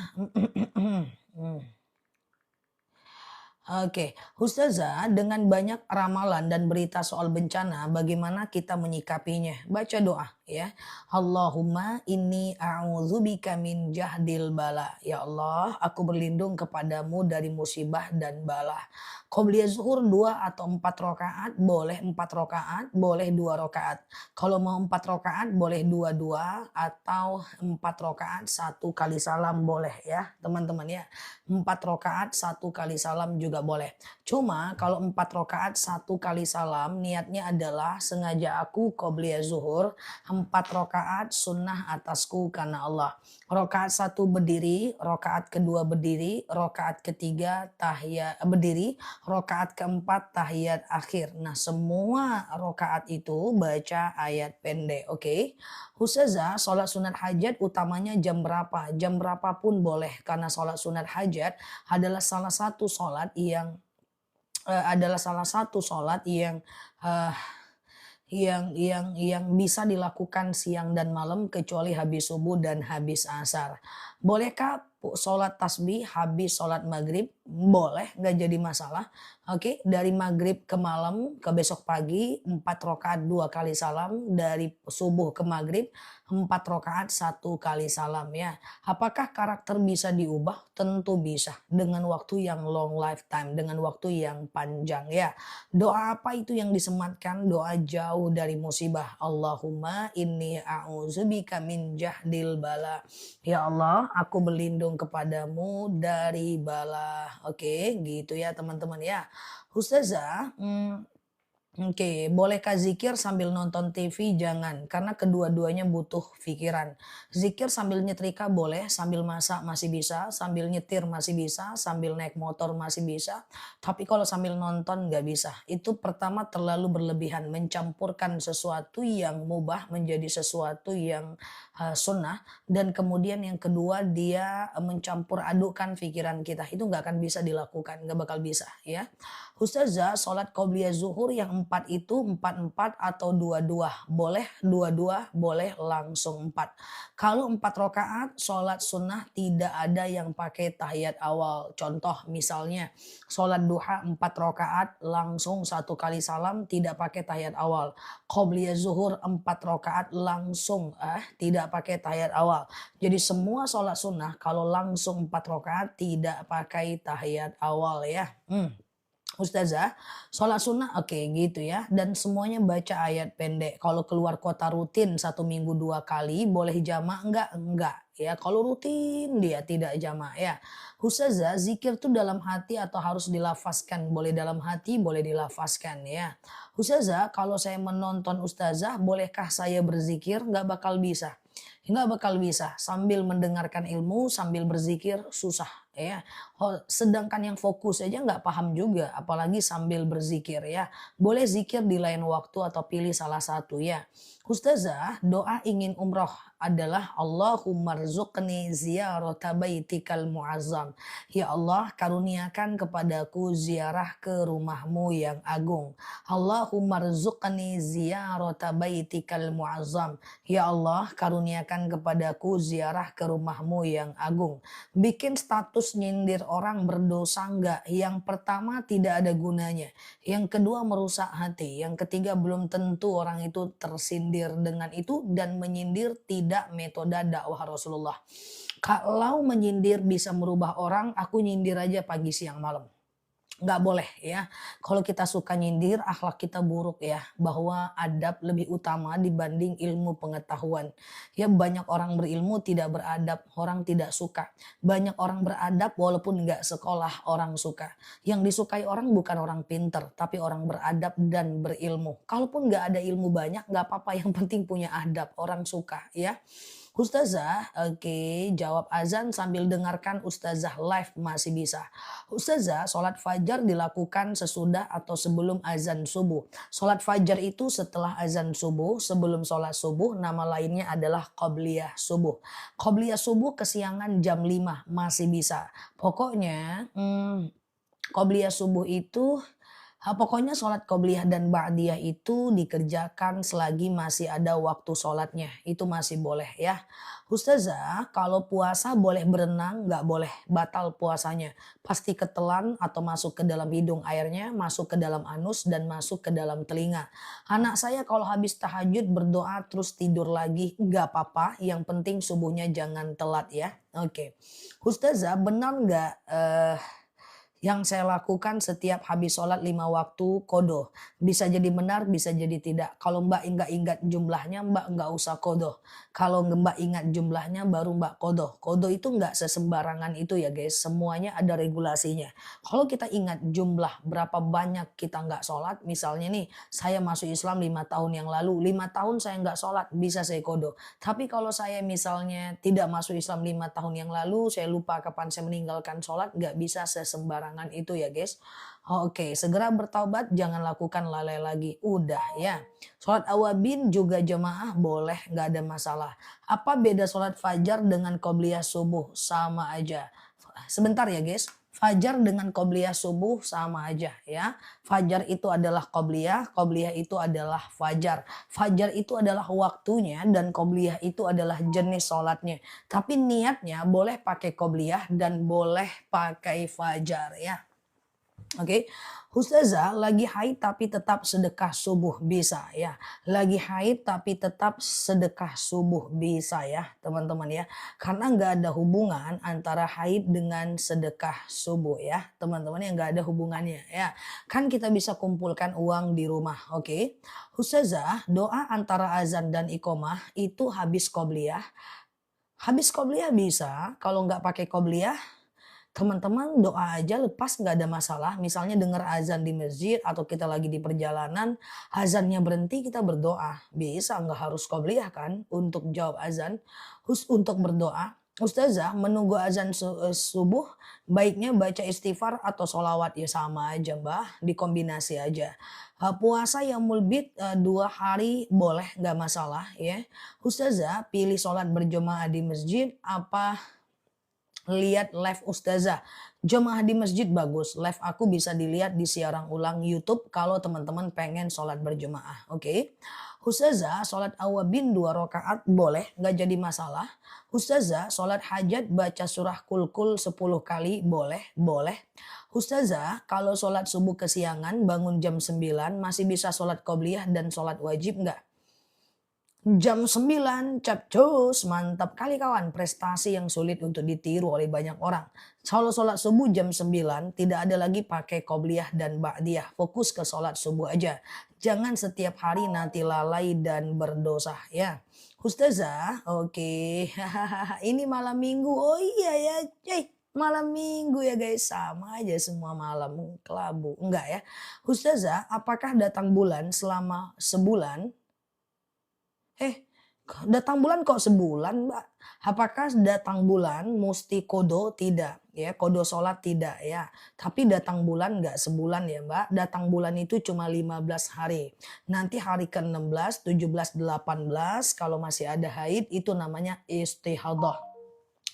Oke, Ustazah, dengan banyak ramalan dan berita soal bencana, bagaimana kita menyikapinya? Baca doa ya. Allahumma inni a'udzubika min jahdil bala. Ya Allah, aku berlindung kepadamu dari musibah dan bala. Qobliyah zuhur 2 atau 4 rakaat, boleh 4 rakaat, boleh 2 rakaat. Kalau mau 4 rakaat boleh 2-2 atau 4 rakaat 1 kali salam boleh ya, teman-teman ya. 4 rakaat 1 kali salam juga boleh. Cuma kalau 4 rakaat 1 kali salam niatnya adalah sengaja aku qobliyah zuhur, 4 rakaat sunnah atasku karena Allah. Rakaat 1 berdiri, rakaat kedua berdiri, rakaat ketiga tahiyat berdiri, rakaat keempat tahiyat akhir. Nah, semua rakaat itu baca ayat pendek, oke? Ustazah, sholat sunat hajat utamanya jam berapa? Jam berapapun boleh, karena sholat sunat hajat adalah salah satu sholat yang eh, yang bisa dilakukan siang dan malam kecuali habis subuh dan habis asar. Bolehkah sholat tasbih habis sholat maghrib? Boleh, nggak jadi masalah. Oke, dari maghrib ke malam ke besok pagi 4 rakaat 2 kali salam, dari subuh ke maghrib 4 rakaat 1 kali salam ya. Apakah karakter bisa diubah? Tentu bisa, dengan waktu yang long lifetime, dengan waktu yang panjang ya. Doa apa itu yang disematkan? Doa jauh dari musibah. Allahumma inni a'udzubika min jahdil bala. Ya Allah, aku berlindung kepadamu dari bala. Oke, gitu ya teman-teman ya. Ustazah, oke, bolehkah zikir sambil nonton TV? Jangan, karena kedua-duanya butuh pikiran. Zikir sambil nyetrika boleh, sambil masak masih bisa, sambil nyetir masih bisa, sambil naik motor masih bisa. Tapi kalau sambil nonton nggak bisa. Itu pertama terlalu berlebihan, mencampurkan sesuatu yang mubah menjadi sesuatu yang sunnah. Dan kemudian yang kedua dia mencampur adukkan pikiran kita. Itu nggak akan bisa dilakukan, nggak bakal bisa ya. Ustazah, sholat qobliyah zuhur yang 4 4 itu 4-4 atau 2-2? Boleh 2-2, boleh langsung 4. Kalau 4 rakaat sholat sunnah tidak ada yang pakai tahiyat awal. Contoh misalnya sholat duha 4 rakaat langsung 1 kali salam tidak pakai tahiyat awal. Qobliyah zuhur 4 rakaat langsung tidak pakai tahiyat awal. Jadi semua sholat sunnah kalau langsung 4 rakaat tidak pakai tahiyat awal ya. Ustazah, sholat sunnah oke gitu ya. Dan semuanya baca ayat pendek. Kalau keluar kota rutin 1 minggu 2 kali boleh jamak enggak? Enggak. Ya, kalau rutin dia tidak jamak ya. Ustazah, zikir tuh dalam hati atau harus dilafazkan? Boleh dalam hati, boleh dilafazkan ya. Ustazah, kalau saya menonton ustazah, bolehkah saya berzikir? Enggak bakal bisa. Enggak bakal bisa. Sambil mendengarkan ilmu, sambil berzikir susah ya. Sedangkan yang fokus aja nggak paham juga, apalagi sambil berzikir ya. Boleh zikir di lain waktu atau pilih salah satu ya. Ustazah, doa ingin umroh adalah Allahumma rzuqni ziyarata baitikal muazzam. Ya Allah, karuniakan kepadaku ziarah ke rumahmu yang agung. Allahumma rzuqni ziyarata baitikal muazzam. Ya Allah, karuniakan kepadaku ziarah ke rumahmu yang agung. Bikin status nyindir orang berdosa enggak? Yang pertama tidak ada gunanya. Yang kedua merusak hati. Yang ketiga belum tentu orang itu tersindir dengan itu dan menyindir tidak metode dakwah Rasulullah. Kalau menyindir bisa merubah orang, aku nyindir aja pagi siang malam. Nggak boleh ya. Kalau kita suka nyindir, akhlak kita buruk ya. Bahwa adab lebih utama dibanding ilmu pengetahuan. Ya banyak orang berilmu tidak beradab, orang tidak suka. Banyak orang beradab walaupun nggak sekolah, orang suka. Yang disukai orang bukan orang pinter, tapi orang beradab dan berilmu. Kalaupun nggak ada ilmu banyak, nggak apa-apa. Yang penting punya adab, orang suka ya. Ustazah, oke, jawab azan sambil dengarkan Ustazah live masih bisa. Ustazah, sholat fajar dilakukan sesudah atau sebelum azan subuh. Sholat fajar itu setelah azan subuh, sebelum sholat subuh, nama lainnya adalah qobliyah subuh. Qobliyah subuh kesiangan jam 5 masih bisa. Pokoknya, qobliyah subuh itu pokoknya sholat qobliyah dan ba'diyah itu dikerjakan selagi masih ada waktu sholatnya. Itu masih boleh ya. Ustazah, kalau puasa boleh berenang, nggak boleh. Batal puasanya. Pasti ketelan atau masuk ke dalam hidung airnya, masuk ke dalam anus dan masuk ke dalam telinga. Anak saya kalau habis tahajud berdoa terus tidur lagi, nggak apa-apa. Yang penting subuhnya jangan telat ya. Oke. Ustazah, benar nggak yang saya lakukan setiap habis sholat 5 waktu kodo? Bisa jadi benar, bisa jadi tidak. Kalau Mbak nggak ingat jumlahnya, Mbak nggak usah kodo. Kalau Mbak ingat jumlahnya, baru Mbak kodo. Kodo itu nggak sesembarangan itu ya guys. Semuanya ada regulasinya. Kalau kita ingat jumlah berapa banyak kita nggak sholat, misalnya nih, saya masuk Islam 5 tahun yang lalu. 5 tahun saya nggak sholat, bisa saya kodo. Tapi kalau saya misalnya tidak masuk Islam 5 tahun yang lalu, saya lupa kapan saya meninggalkan sholat, nggak bisa sesembarangan itu ya guys. Oke, segera bertaubat, jangan lakukan lalai lagi. Udah ya. Sholat awabin juga jemaah boleh, nggak ada masalah. Apa beda sholat fajar dengan qobliyah subuh? Sama aja. Sebentar ya guys. Fajar dengan qobliyah subuh sama aja ya. Fajar itu adalah qobliyah, qobliyah itu adalah fajar. Fajar itu adalah waktunya dan qobliyah itu adalah jenis sholatnya. Tapi niatnya boleh pakai qobliyah dan boleh pakai fajar ya. Oke, Ustazah lagi haid tapi tetap sedekah subuh bisa ya. Lagi haid tapi tetap sedekah subuh bisa ya teman-teman ya. Karena nggak ada hubungan antara haid dengan sedekah subuh ya teman-teman, yang nggak ada hubungannya ya. Kan kita bisa kumpulkan uang di rumah, oke. Ustazah, doa antara azan dan iqomah itu habis qobliyah. Habis qobliyah bisa, kalau nggak pakai qobliyah teman-teman doa aja lepas nggak ada masalah. Misalnya dengar azan di masjid atau kita lagi di perjalanan, azannya berhenti kita berdoa. Bisa, nggak harus qobliyah kan untuk jawab azan. Untuk berdoa. Ustazah, menunggu azan subuh baiknya baca istighfar atau sholawat? Ya sama aja mbah, dikombinasi aja. Puasa yang mulbit 2 hari boleh, nggak masalah ya. Ustazah, pilih sholat berjamaah di masjid apa lihat live ustazah? Jemaah di masjid bagus, live aku bisa dilihat di siaran ulang YouTube kalau teman-teman pengen sholat berjemaah. Oke. Ustazah, sholat awabin 2 rakaat boleh, nggak jadi masalah. Ustazah, sholat hajat baca surah kulkul 10 kali boleh, boleh. Ustazah, kalau sholat subuh kesiangan bangun jam 9 masih bisa sholat qobliyah dan sholat wajib nggak? Jam 9 capcus, mantap kali kawan. Prestasi yang sulit untuk ditiru oleh banyak orang. Kalau sholat subuh jam 9 tidak ada lagi pakai qobliyah dan ba'diyah. Fokus ke sholat subuh aja. Jangan setiap hari nanti lalai dan berdosa ya. Ustazah, oke. Ini malam minggu. Oh iya ya, malam minggu ya guys. Sama aja semua malam kelabu. Enggak ya. Ustazah, apakah datang bulan selama sebulan? Datang bulan kok sebulan, Mbak? Apakah datang bulan musti kodo? Tidak ya, kodo sholat tidak ya. Tapi datang bulan nggak sebulan ya, Mbak. Datang bulan itu cuma 15 hari. Nanti hari ke-16, 17, 18 kalau masih ada haid itu namanya istihadah.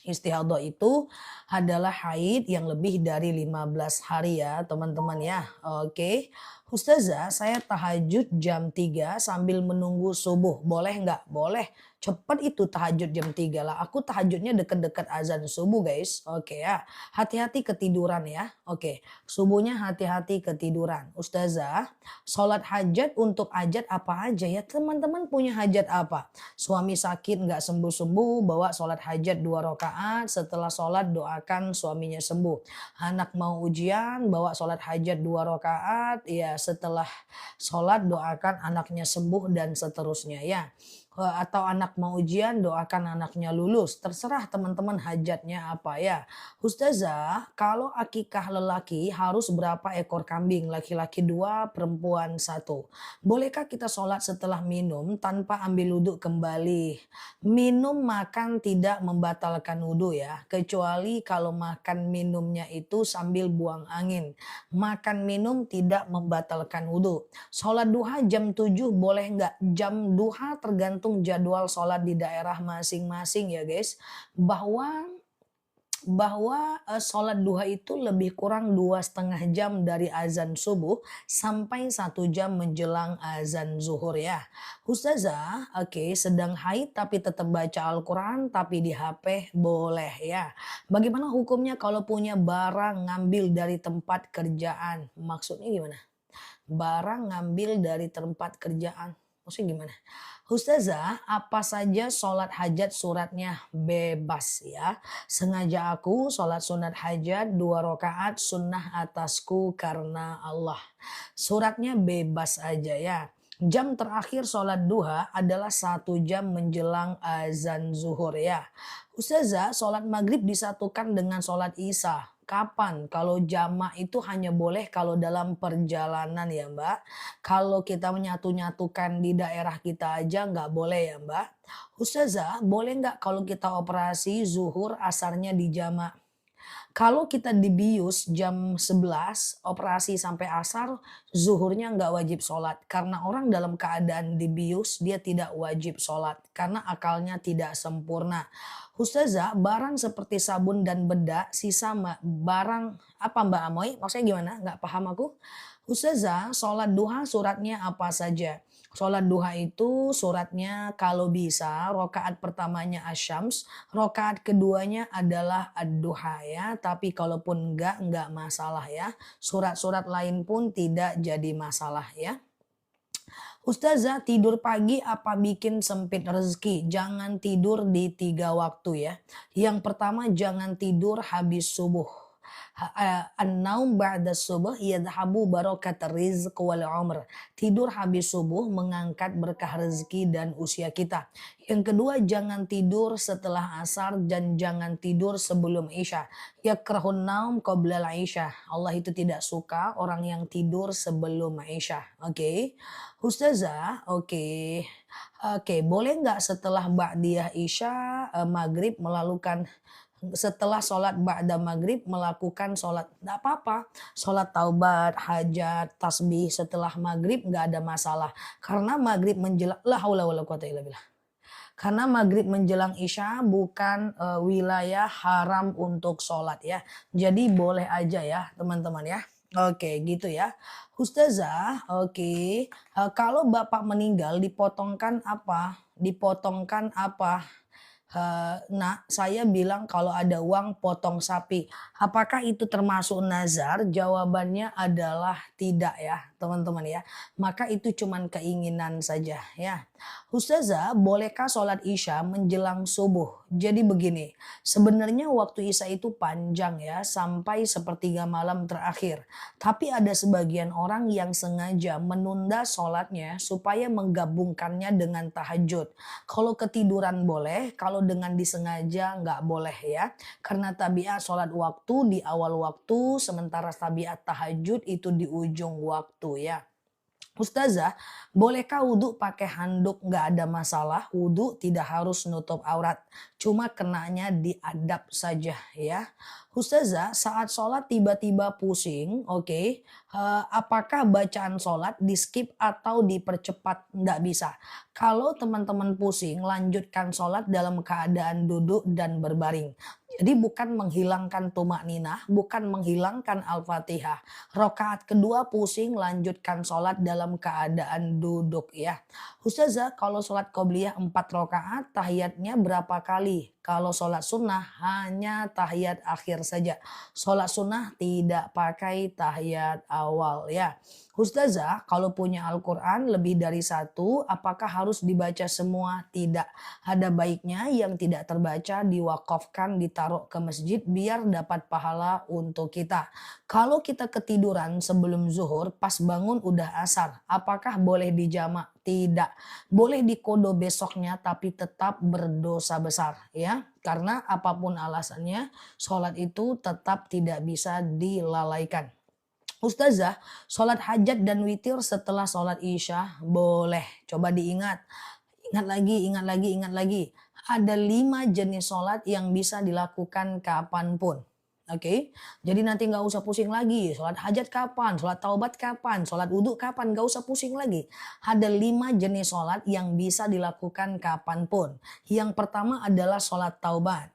Istihadah itu adalah haid yang lebih dari 15 hari ya teman-teman ya. Oke. Ustazah, saya tahajud jam 3 sambil menunggu subuh. Boleh nggak? Boleh. Cepet itu tahajud jam 3 lah. Aku tahajudnya deket-deket azan subuh guys. Oke ya. Hati-hati ketiduran ya. Oke. Subuhnya hati-hati ketiduran. Ustazah, sholat hajat untuk hajat apa aja ya? Teman-teman punya hajat apa? Suami sakit nggak sembuh-sembuh, bawa sholat hajat 2 rakaat. Setelah sholat doakan suaminya sembuh. Anak mau ujian, bawa sholat hajat 2 rakaat. Ya setelah sholat doakan anaknya sembuh dan seterusnya ya. Atau anak mau ujian doakan anaknya lulus. Terserah teman-teman hajatnya apa ya. Ustazah, kalau akikah lelaki harus berapa ekor kambing? Laki-laki 2, perempuan 1. Bolehkah kita sholat setelah minum tanpa ambil wudhu kembali? Minum makan tidak membatalkan wudhu ya. Kecuali kalau makan minumnya itu sambil buang angin. Makan minum tidak membatalkan wudhu. Sholat duha jam 7 boleh nggak? Jam duha tergantung jadwal sholat di daerah masing-masing ya guys. Bahwa sholat duha itu lebih kurang 2,5 jam dari azan subuh sampai 1 jam menjelang azan zuhur ya. Ustazah, oke, sedang haid tapi tetap baca Al-Quran tapi di HP boleh ya. Bagaimana hukumnya kalau punya barang ngambil dari tempat kerjaan? Maksudnya gimana? Barang ngambil dari tempat kerjaan. Maksudnya gimana? Ustazah, apa saja sholat hajat suratnya bebas ya. Sengaja aku sholat sunat hajat 2 rakaat sunnah atasku karena Allah. Suratnya bebas aja ya. Jam terakhir sholat duha adalah 1 jam menjelang azan zuhur ya. Ustazah, sholat maghrib disatukan dengan sholat isya. Kapan? Kalau jamak itu hanya boleh kalau dalam perjalanan ya Mbak. Kalau kita menyatu-nyatukan di daerah kita aja nggak boleh ya Mbak. Ustazah, boleh nggak kalau kita operasi zuhur asarnya di jamak? Kalau kita dibius jam 11 operasi sampai asar, zuhurnya nggak wajib sholat. Karena orang dalam keadaan dibius, dia tidak wajib sholat. Karena akalnya tidak sempurna. Ustazah, barang seperti sabun dan bedak, sisa barang apa Mbak Amoy? Maksudnya gimana? Nggak paham aku. Ustazah, sholat duha suratnya apa saja? Sholat duha itu suratnya kalau bisa rokaat pertamanya asyams, rokaat keduanya adalah ad-duha ya. Tapi kalaupun enggak masalah ya. Surat-surat lain pun tidak jadi masalah ya. Ustazah, tidur pagi apa bikin sempit rezeki? Jangan tidur di 3 waktu ya. Yang pertama jangan tidur habis subuh. An-naum ba'da subuh yadhabu barakat rizq wal umr. Tidur habis subuh mengangkat berkah rezeki dan usia kita. Yang kedua, jangan tidur setelah asar dan jangan tidur sebelum isya. Yakrahun naum qabla isya. Allah itu tidak suka orang yang tidur sebelum isya. Oke. Ustazah, oke. Oke, boleh nggak setelah ba'diyah isya maghrib setelah sholat ba'da maghrib melakukan sholat, nggak apa-apa, sholat taubat, hajat, tasbih setelah maghrib nggak ada masalah karena maghrib menjelang la haula wala quwata illa billah. Karena maghrib menjelang isya bukan wilayah haram untuk sholat ya. Jadi boleh aja ya teman-teman ya. Oke gitu ya. Ustazah, oke. Kalau bapak meninggal dipotongkan apa? Dipotongkan apa? Nak, saya bilang kalau ada uang potong sapi. Apakah itu termasuk nazar? Jawabannya adalah tidak ya, teman-teman ya. Maka itu cuman keinginan saja ya. Ustazah, bolehkah sholat isya menjelang subuh? Jadi begini, sebenarnya waktu isya itu panjang ya, sampai sepertiga malam terakhir. Tapi ada sebagian orang yang sengaja menunda sholatnya supaya menggabungkannya dengan tahajud. Kalau ketiduran boleh, kalau dengan disengaja nggak boleh ya. Karena tabiat sholat waktu di awal waktu, sementara tabiat tahajud itu di ujung waktu ya. Ustazah, bolehkah wudhu pakai handuk? Nggak ada masalah, wudhu tidak harus nutup aurat. Cuma kenanya diadap saja ya. Ustazah, saat sholat tiba-tiba pusing, oke. Apakah bacaan sholat di skip atau dipercepat? Nggak bisa. Kalau teman-teman pusing, lanjutkan sholat dalam keadaan duduk dan berbaring. Jadi bukan menghilangkan tumak ninah, bukan menghilangkan al-fatihah. Rokaat kedua pusing, lanjutkan sholat dalam keadaan duduk ya. Ustazah, kalau sholat qobliyah 4 rokaat, tahiyatnya berapa kali? Kalau sholat sunnah hanya tahiyat akhir saja. Sholat sunnah tidak pakai tahiyat awal ya. Ustazah, kalau punya Al-Quran lebih dari satu, apakah harus dibaca semua? Tidak. Ada baiknya yang tidak terbaca diwakafkan, ditaruh ke masjid biar dapat pahala untuk kita. Kalau kita ketiduran sebelum zuhur, pas bangun udah asar, apakah boleh dijamak? Tidak. Boleh dikodo besoknya tapi tetap berdosa besar ya. Karena apapun alasannya, sholat itu tetap tidak bisa dilalaikan. Ustazah, sholat hajat dan witir setelah sholat isya boleh. Coba diingat. Ingat lagi, ingat lagi, ingat lagi. Ada 5 jenis sholat yang bisa dilakukan kapanpun. Oke, jadi nanti nggak usah pusing lagi. Sholat hajat kapan? Sholat taubat kapan? Sholat wudhu kapan? Nggak usah pusing lagi. Ada 5 jenis sholat yang bisa dilakukan kapanpun. Yang pertama adalah sholat taubat,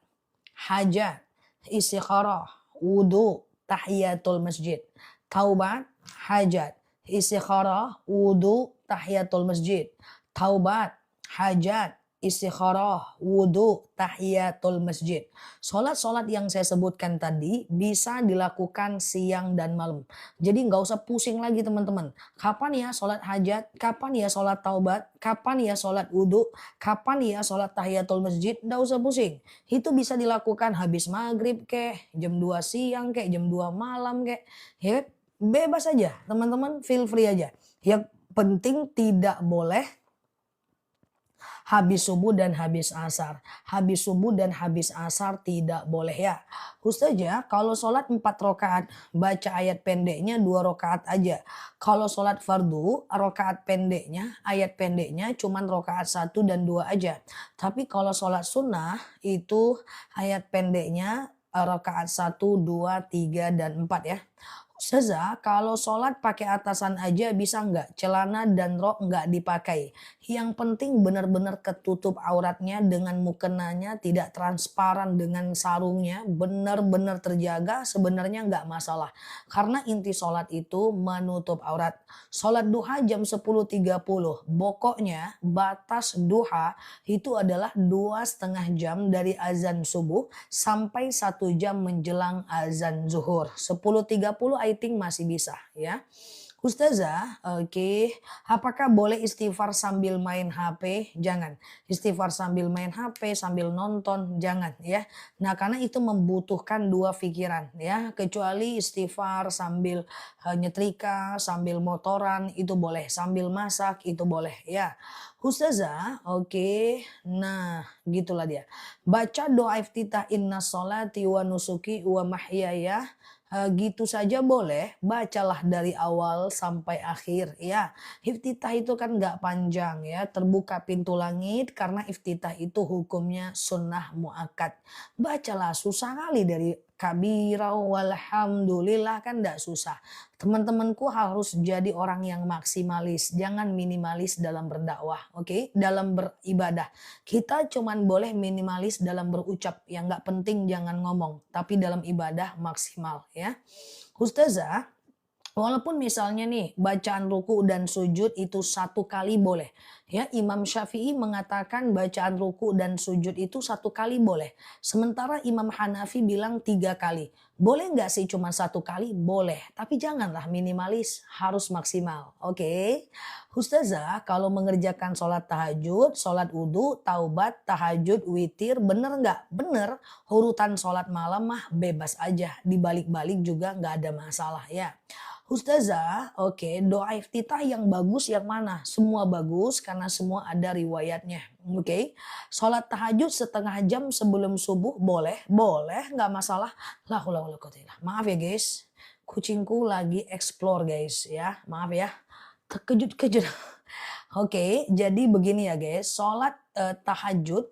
hajat, istikharah, wudhu, tahiyatul masjid. Taubat, hajat, istikharah, wudhu, tahiyatul masjid. Taubat, hajat, istikharah, wudhu, tahiyatul masjid. Sholat-sholat yang saya sebutkan tadi bisa dilakukan siang dan malam. Jadi nggak usah pusing lagi teman-teman. Kapan ya sholat hajat? Kapan ya sholat taubat? Kapan ya sholat wudhu? Kapan ya sholat tahiyatul masjid? Nggak usah pusing. Itu bisa dilakukan habis maghrib kek, jam 2 siang kek, jam 2 malam kek. Ya, bebas aja teman-teman, feel free aja. Yang penting tidak boleh habis subuh dan habis asar. Habis subuh dan habis asar tidak boleh ya. Ustazah, kalau sholat 4 rakaat, baca ayat pendeknya 2 rakaat aja. Kalau sholat fardu, rakaat pendeknya, ayat pendeknya cuman rakaat 1 dan 2 aja. Tapi kalau sholat sunnah itu ayat pendeknya rakaat 1, 2, 3, dan 4 ya. Ustazah, kalau sholat pakai atasan aja bisa nggak? Celana dan rok nggak dipakai. Yang penting benar-benar ketutup auratnya dengan mukenanya, tidak transparan dengan sarungnya, benar-benar terjaga, sebenarnya nggak masalah. Karena inti sholat itu menutup aurat. Sholat duha jam 10.30. Pokoknya batas duha itu adalah 2,5 jam dari azan subuh sampai 1 jam menjelang azan zuhur. 10.30 I think masih bisa ya. Ustazah, oke. Apakah boleh istighfar sambil main HP? Jangan. Istighfar sambil main HP, sambil nonton, jangan ya. Nah, karena itu membutuhkan 2 pikiran ya. Kecuali istighfar sambil nyetrika, sambil motoran itu boleh, sambil masak itu boleh ya. Ustazah, oke. Nah, gitulah dia. Baca doa iftitah inna sholati wa nusuki wa mahyaya. Gitu saja boleh, bacalah dari awal sampai akhir ya. Iftitah itu kan nggak panjang ya, terbuka pintu langit karena iftitah itu hukumnya sunnah muakkad. Bacalah susah kali dari kabira walhamdulillah, kan enggak susah. Teman-temanku harus jadi orang yang maksimalis, jangan minimalis dalam berdakwah, oke? Dalam beribadah. Kita cuman boleh minimalis dalam berucap, yang nggak penting jangan ngomong, tapi dalam ibadah maksimal ya. Ustazah, walaupun misalnya nih bacaan ruku dan sujud itu satu kali boleh. Ya, Imam Syafi'i mengatakan bacaan ruku dan sujud itu satu kali boleh. Sementara Imam Hanafi bilang 3 kali. Boleh nggak sih cuma satu kali? Boleh. Tapi janganlah minimalis, harus maksimal. Oke. Ustazah, kalau mengerjakan sholat tahajud, sholat wudhu, taubat, tahajud, witir, bener nggak? Bener. Urutan sholat malam mah bebas aja. Dibalik-balik juga nggak ada masalah ya. Ustazah, oke, doa iftitah yang bagus yang mana? Semua bagus karena semua ada riwayatnya. Oke. Sholat tahajud setengah jam sebelum subuh boleh? Boleh, nggak masalah. La haula wala quwata illa billah. Maaf ya guys, kucingku lagi explore guys ya. Maaf ya, terkejut-kejut. Oke, jadi begini ya guys, sholat tahajud,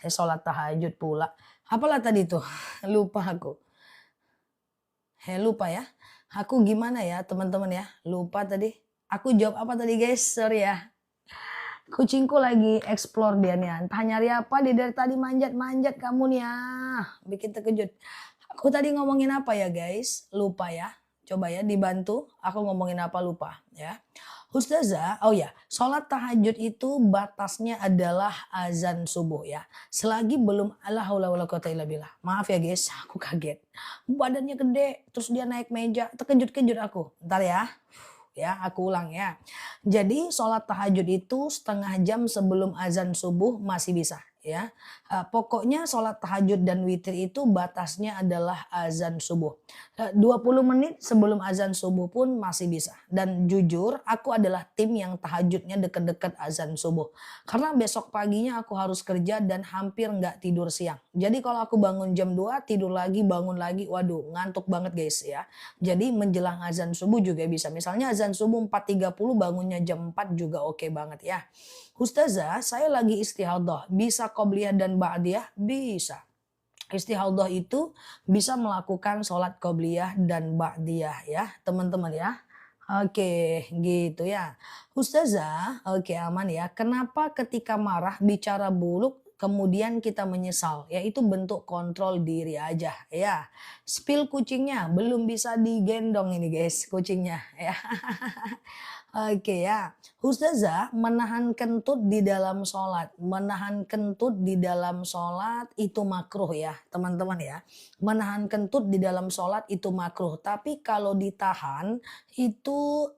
sholat tahajud pula. Apalah tadi tuh? Lupa aku. Lupa ya. Aku gimana ya teman-teman ya? Lupa tadi. Aku jawab apa tadi guys? Sorry ya. Kucingku lagi explore dia nih. Entah nyari apa dia dari tadi manjat-manjat kamu nih ya. Bikin terkejut. Aku tadi ngomongin apa ya guys? Lupa ya. Coba ya dibantu. Aku ngomongin apa lupa ya. Ustazah, oh ya, sholat tahajud itu batasnya adalah azan subuh ya. Selagi belum la haula wala quwata illa billah. Maaf ya guys, aku kaget. Badannya gede, terus dia naik meja, terkejut-kejut aku. Ntar ya. Ya, aku ulang ya. Jadi sholat tahajud itu setengah jam sebelum azan subuh masih bisa ya. Pokoknya sholat tahajud dan witir itu batasnya adalah azan subuh. 20 menit sebelum azan subuh pun masih bisa. Dan jujur aku adalah tim yang tahajudnya deket-deket azan subuh. Karena besok paginya aku harus kerja dan hampir nggak tidur siang. Jadi kalau aku bangun jam 2 tidur lagi bangun lagi, waduh ngantuk banget guys ya. Jadi menjelang azan subuh juga bisa. Misalnya azan subuh 4.30 bangunnya jam 4 juga oke banget ya. Ustazah, saya lagi istihadah. Bisa qobliyah dan ba'diyah? Bisa. Istihadah itu bisa melakukan sholat qobliyah dan ba'diyah ya teman-teman ya. Oke gitu ya. Ustazah, oke aman ya. Kenapa ketika marah bicara buruk kemudian kita menyesal? Yaitu bentuk kontrol diri aja ya. Spill kucingnya belum bisa digendong ini guys kucingnya ya. Oke ya, Ustazah menahan kentut di dalam sholat. Menahan kentut di dalam sholat itu makruh ya teman-teman ya. Menahan kentut di dalam sholat itu makruh. Tapi kalau ditahan itu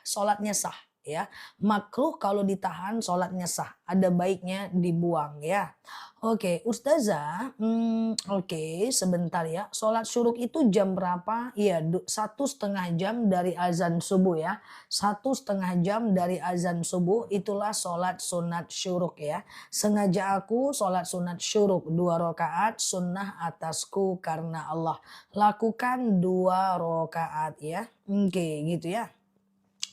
sholatnya sah ya. Makruh kalau ditahan sholatnya sah. Ada baiknya dibuang ya. Oke, Ustazah, oke sebentar ya. Sholat syuruk itu jam berapa? Iya, 1,5 jam dari azan subuh ya. 1,5 jam dari azan subuh itulah sholat sunat syuruk ya. Sengaja aku sholat sunat syuruk 2 rakaat sunnah atasku karena Allah. Lakukan 2 rakaat ya. Oke gitu ya.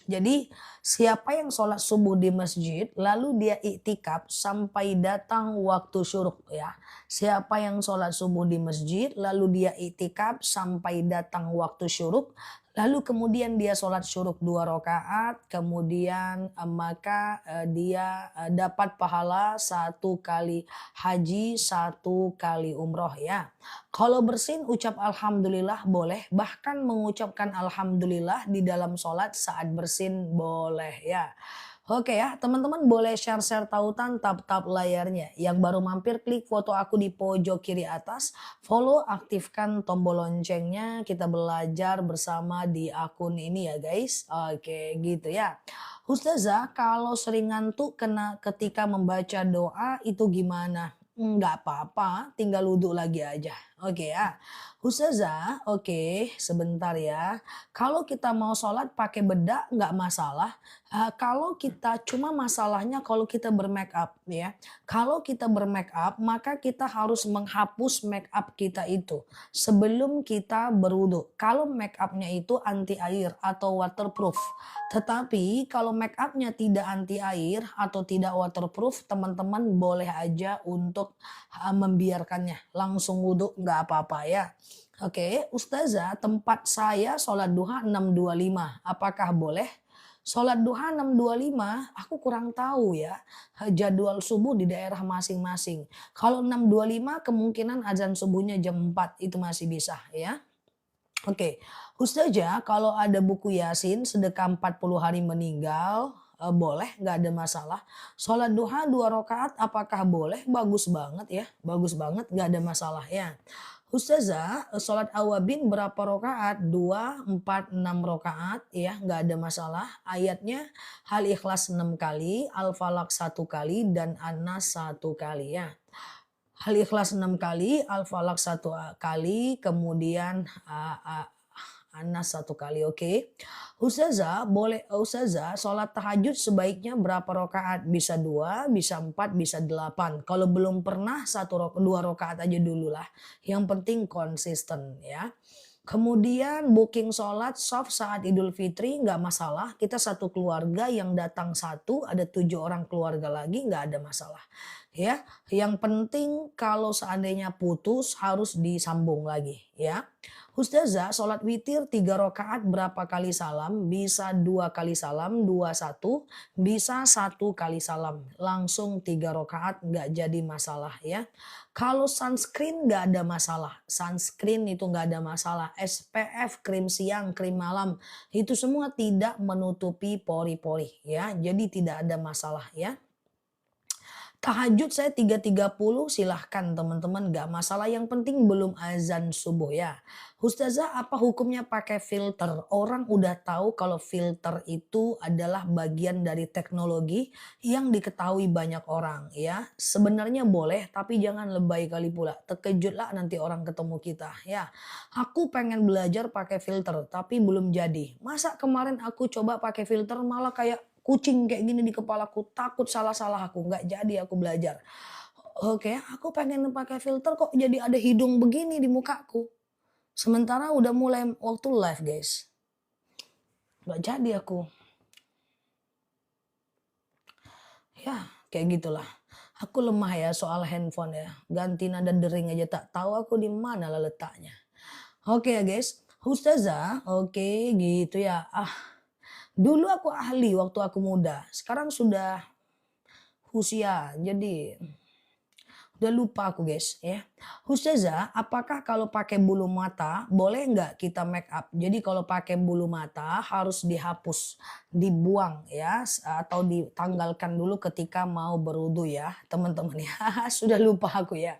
Jadi siapa yang sholat subuh di masjid lalu dia iktikaf sampai datang waktu syuruk ya. Siapa yang sholat subuh di masjid lalu dia iktikaf sampai datang waktu syuruk. Lalu kemudian dia sholat syuruk 2 rakaat, kemudian maka dia dapat pahala 1 kali haji, 1 kali umroh ya. Kalau bersin ucap alhamdulillah boleh, bahkan mengucapkan alhamdulillah di dalam sholat saat bersin boleh ya. Oke ya, teman-teman boleh share-share tautan tap-tap layarnya. Yang baru mampir klik foto aku di pojok kiri atas, follow, aktifkan tombol loncengnya. Kita belajar bersama di akun ini ya guys. Oke gitu ya. Ustazah, kalau sering ngantuk kena ketika membaca doa itu gimana? Nggak apa-apa, tinggal wudhu lagi aja. Oke ya. Ustazah, oke sebentar ya. Kalau kita mau sholat pakai bedak nggak masalah. Kalau kita cuma masalahnya kalau kita bermake up ya. Kalau kita bermake up maka kita harus menghapus make up kita itu sebelum kita berwudhu. Kalau make upnya itu anti air atau waterproof. Tetapi kalau make upnya tidak anti air atau tidak waterproof, teman-teman boleh aja untuk membiarkannya. Langsung wudhu nggak apa-apa ya. Oke, Ustazah, tempat saya sholat duha 6.25. Apakah boleh? Sholat duha 6.25, aku kurang tahu ya jadwal subuh di daerah masing-masing. Kalau 6.25 kemungkinan azan subuhnya jam 4 itu masih bisa ya. Oke, Ustazah, kalau ada buku Yasin sedekah 40 hari meninggal, boleh, nggak ada masalah. Sholat duha 2 rakaat apakah boleh? Bagus banget ya, bagus banget, nggak ada masalah ya. Ustazah, sholat awabin berapa rakaat? 2, 4, 6 rakaat ya, nggak ada masalah. Ayatnya Al-Ikhlas 6 kali, Al-Falaq 1 kali, dan An-Nas 1 kali ya. Al-Ikhlas 6 kali, Al-Falaq 1 kali, kemudian Anas 1 kali, oke. Ustazah, sholat tahajud sebaiknya berapa rakaat? Bisa 2, bisa 4, bisa 8. Kalau belum pernah 2 rakaat aja dulu lah. Yang penting konsisten ya. Kemudian booking sholat soft saat Idul Fitri nggak masalah. Kita satu keluarga yang datang satu, ada 7 orang keluarga lagi nggak ada masalah. Ya, yang penting kalau seandainya putus harus disambung lagi ya. Ustazah, sholat witir 3 rakaat berapa kali salam? Bisa 2 kali salam, 21, bisa 1 kali salam. Langsung 3 rakaat nggak jadi masalah ya. Kalau sunscreen nggak ada masalah. Sunscreen itu nggak ada masalah. SPF, krim siang, krim malam. Itu semua tidak menutupi pori-pori ya. Jadi tidak ada masalah ya. Tahajud saya 3.30 silahkan teman-teman gak masalah, yang penting belum azan subuh ya. Ustazah, apa hukumnya pakai filter? Orang udah tahu kalau filter itu adalah bagian dari teknologi yang diketahui banyak orang ya. Sebenarnya boleh tapi jangan lebay kali pula. Terkejutlah nanti orang ketemu kita ya. Aku pengen belajar pakai filter tapi belum jadi. Masa kemarin aku coba pakai filter malah kayak kucing kayak gini di kepalaku, takut salah-salah aku, nggak jadi aku belajar. Oke, aku pengen pakai filter kok jadi ada hidung begini di mukaku. Sementara udah mulai waktu live guys. Nggak jadi aku. Ya, kayak gitulah. Aku lemah ya soal handphone ya. Ganti nada dering aja tak tahu aku di mana lah letaknya. Oke ya guys. Ustazah, oke gitu ya. Dulu aku ahli waktu aku muda, sekarang sudah usia, jadi udah lupa aku guys ya. Ustazah, apakah kalau pakai bulu mata boleh nggak kita make up? Jadi kalau pakai bulu mata harus dihapus, dibuang ya, atau ditanggalkan dulu ketika mau berwudu ya teman-teman ya. Sudah lupa aku ya.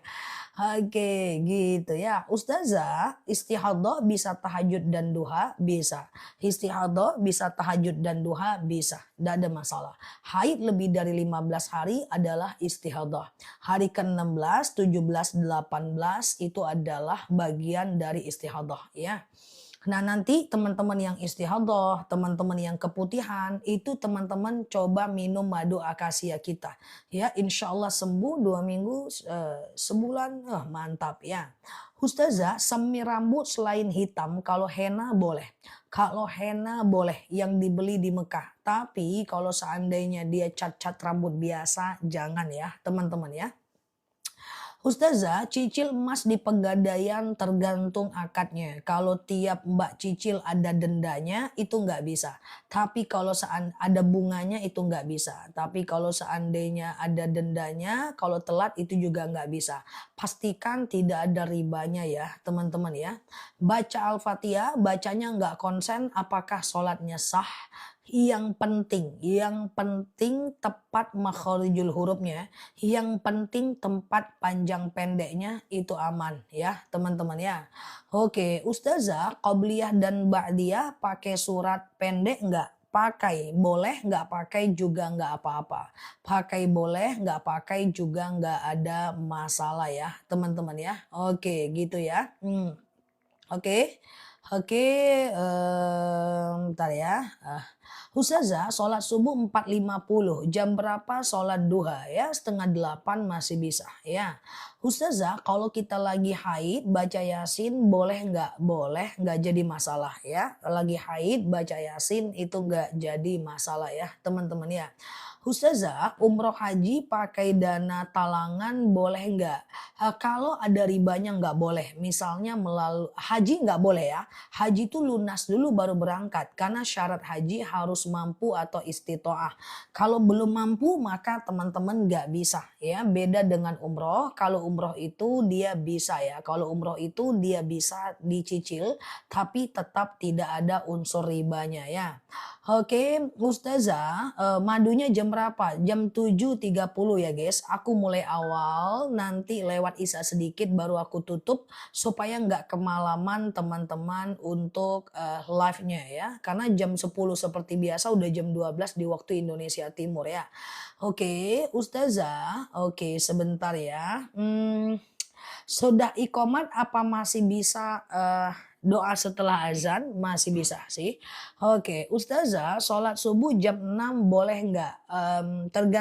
Oke, gitu ya. Ustazah, istihadah bisa tahajud dan duha? Bisa. Istihadah bisa tahajud dan duha? Bisa. Tidak ada masalah. Haid lebih dari 15 hari adalah istihadah. Hari ke-16, 17, 18 itu adalah bagian dari istihadah ya. Nah nanti teman-teman yang istihadah, teman-teman yang keputihan, itu teman-teman coba minum madu akasia kita. Ya insya Allah sembuh 2 minggu, sebulan, mantap ya. Ustazah, semi rambut selain hitam kalau henna boleh. Kalau henna boleh yang dibeli di Mekah. Tapi kalau seandainya dia cat-cat rambut biasa jangan ya teman-teman ya. Ustazah, cicil emas di Pegadaian tergantung akadnya. Kalau tiap mbak cicil ada dendanya itu nggak bisa. Tapi kalau ada bunganya itu nggak bisa. Tapi kalau seandainya ada dendanya, kalau telat itu juga nggak bisa. Pastikan tidak ada ribanya ya teman-teman ya. Baca Al-Fatihah, bacanya nggak konsen apakah sholatnya sah. Yang penting tepat makharijul hurufnya, yang penting tempat panjang pendeknya itu aman ya teman-teman ya. Oke, Ustazah, qobliyah dan ba'diyah pakai surat pendek enggak? Pakai, boleh nggak pakai juga nggak apa-apa. Pakai boleh, nggak pakai juga nggak ada masalah ya teman-teman ya. Oke, gitu ya. Oke. Oke, bentar ya. Ustazah, sholat subuh 4.50, jam berapa sholat duha ya? 7.30 masih bisa ya. Ustazah, kalau kita lagi haid baca yasin boleh nggak? Boleh, nggak jadi masalah ya. Lagi haid baca yasin itu nggak jadi masalah ya teman-teman ya. Ustazah, umroh haji pakai dana talangan boleh nggak? Kalau ada ribanya nggak boleh. Misalnya melalui haji nggak boleh ya. Haji itu lunas dulu baru berangkat karena syarat haji harus mampu atau istitoah. Kalau belum mampu maka teman-teman nggak bisa ya. Beda dengan umroh. Kalau umroh itu dia bisa ya. Kalau umroh itu dia bisa dicicil tapi tetap tidak ada unsur ribanya ya. Oke, Ustazah, madunya jam berapa? Jam 7.30 ya guys. Aku mulai awal, nanti lewat isya sedikit baru aku tutup supaya nggak kemalaman teman-teman untuk live-nya ya. Karena jam 10 seperti biasa udah jam 12 di waktu Indonesia Timur ya. Oke, Ustazah, oke sebentar ya. Sudah iqomat apa masih bisa doa setelah azan? Masih bisa sih. Oke, Ustazah, sholat subuh jam 6 boleh nggak? Tergantung